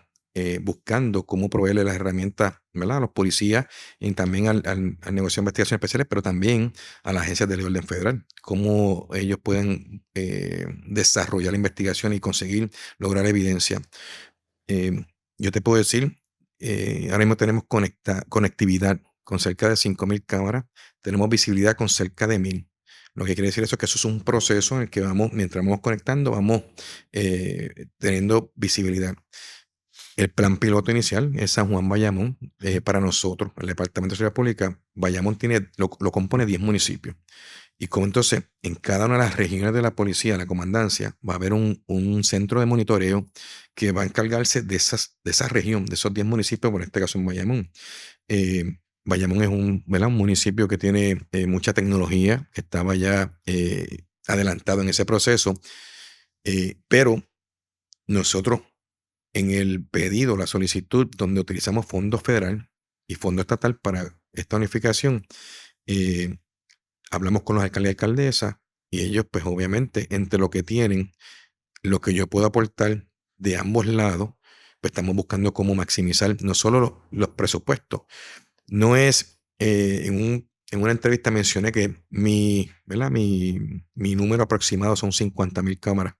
S2: Buscando cómo proveerle las herramientas, ¿verdad?, a los policías y también al negocio de investigaciones especiales, pero también a las agencias del orden federal, cómo ellos pueden desarrollar la investigación y conseguir lograr evidencia. Yo te puedo decir, ahora mismo tenemos conectividad con cerca de 5.000 cámaras, tenemos visibilidad con cerca de 1.000. Lo que quiere decir eso es que eso es un proceso en el que mientras vamos conectando, vamos teniendo visibilidad. El plan piloto inicial es San Juan Bayamón. Para nosotros, el Departamento de Seguridad Pública, Bayamón lo compone 10 municipios. Y como entonces en cada una de las regiones de la policía, la comandancia, va a haber un centro de monitoreo que va a encargarse de esa región, de esos 10 municipios, por este caso en Bayamón. Bayamón es un municipio que tiene mucha tecnología, que estaba ya adelantado en ese proceso, pero nosotros en el pedido, la solicitud, donde utilizamos fondo federal y fondo estatal para esta unificación, hablamos con los alcaldes y alcaldesas y ellos, pues obviamente, entre lo que tienen, lo que yo puedo aportar de ambos lados, pues estamos buscando cómo maximizar no solo los presupuestos. No es, en una entrevista mencioné que mi número aproximado son 50.000 cámaras.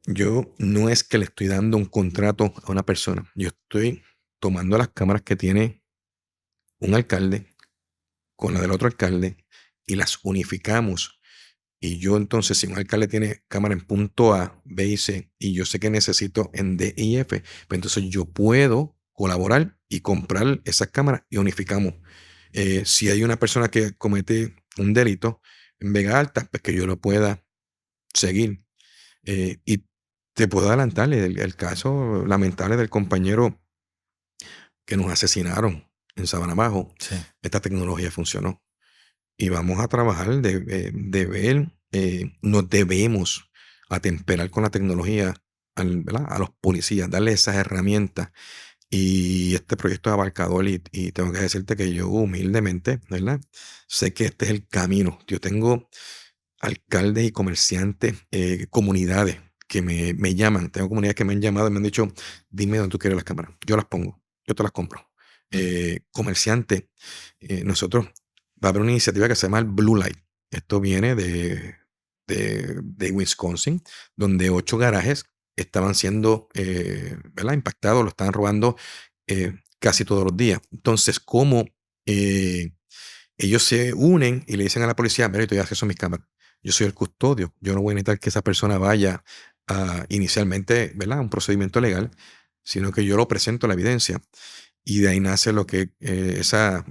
S2: Yo no es que le estoy dando un contrato a una persona. Yo estoy tomando las cámaras que tiene un alcalde con la del otro alcalde y las unificamos. Y yo entonces, si un alcalde tiene cámara en punto A, B y C, y yo sé que necesito en D y F, pues entonces yo puedo colaborar y comprar esas cámaras y unificamos. Si hay una persona que comete un delito en Vega Alta, pues que yo lo pueda seguir. Y te puedo adelantar el caso lamentable del compañero que nos asesinaron en Sabana Bajo.
S1: Sí.
S2: Esta tecnología funcionó. Y vamos a trabajar de ver, nos debemos atemperar con la tecnología a los policías, darle esas herramientas. Y este proyecto es abarcador y tengo que decirte que yo humildemente, ¿verdad?, sé que este es el camino. Yo tengo alcaldes y comerciantes, comunidades que me llaman. Tengo comunidades que me han llamado y me han dicho, dime dónde tú quieres las cámaras. Yo las pongo, yo te las compro. Comerciantes, nosotros va a haber una iniciativa que se llama el Blue Light. Esto viene de Wisconsin, donde 8 garajes estaban siendo impactados, lo estaban robando casi todos los días. Entonces, ¿cómo ellos se unen y le dicen a la policía, mira, yo te doy acceso a mis cámaras? Yo soy el custodio, yo no voy a necesitar que esa persona vaya a inicialmente, un procedimiento legal, sino que yo lo presento la evidencia. Y de ahí nace lo que esa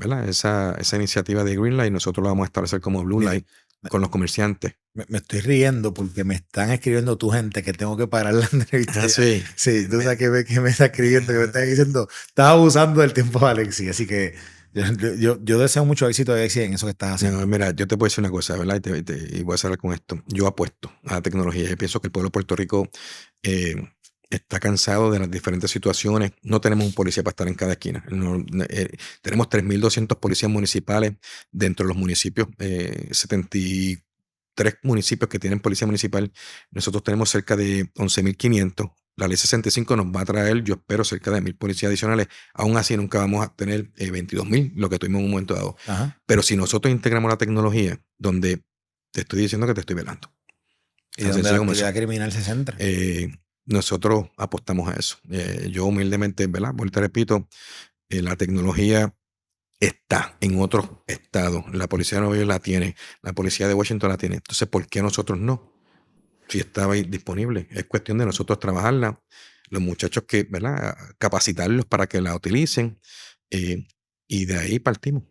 S2: iniciativa de Green Light, nosotros lo vamos a establecer como Blue Light con los comerciantes.
S1: Me estoy riendo porque me están escribiendo tu gente que tengo que parar la entrevista.
S2: Sí.
S1: Sí, tú sabes que me está escribiendo, que me está diciendo, estás abusando del tiempo de Alexis. Así que yo deseo mucho éxito, Alexis, en eso que estás haciendo.
S2: No, mira, yo te puedo decir una cosa, ¿verdad? Y voy a cerrar con esto. Yo apuesto a la tecnología. Yo pienso que el pueblo de Puerto Rico está cansado de las diferentes situaciones. No tenemos un policía para estar en cada esquina. Tenemos 3.200 policías municipales dentro de los municipios, 73 municipios que tienen policía municipal. Nosotros tenemos cerca de 11.500 La ley 65 nos va a traer, yo espero, cerca de 1,000 policías adicionales. Aún así, nunca vamos a tener 22,000, lo que tuvimos en un momento dado.
S1: Ajá.
S2: Pero si nosotros integramos la tecnología, donde te estoy diciendo que te estoy velando.
S1: Y
S2: Tan
S1: donde la
S2: sencillo como eso.
S1: actividad criminal se centra.
S2: Nosotros apostamos a eso. Yo humildemente, ¿verdad? Vuelta repito, la tecnología está en otros estados. La policía de Nueva York la tiene, la policía de Washington la tiene. Entonces, ¿por qué nosotros no? Si estaba ahí disponible. Es cuestión de nosotros trabajarla. Los muchachos que, ¿verdad? Capacitarlos para que la utilicen. Y de ahí partimos.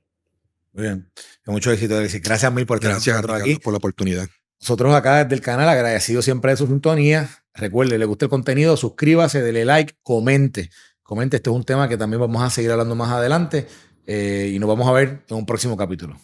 S1: Muy bien. Con mucho éxito, Alexis. Gracias mil por estar con
S2: Gracias a
S1: nosotros
S2: Ricardo
S1: aquí.
S2: por la oportunidad.
S1: Nosotros acá desde el canal, agradecidos siempre de su sintonía. Recuerde, le gusta el contenido, suscríbase, dele like, comente. Comente, este es un tema que también vamos a seguir hablando más adelante. Y nos vamos a ver en un próximo capítulo.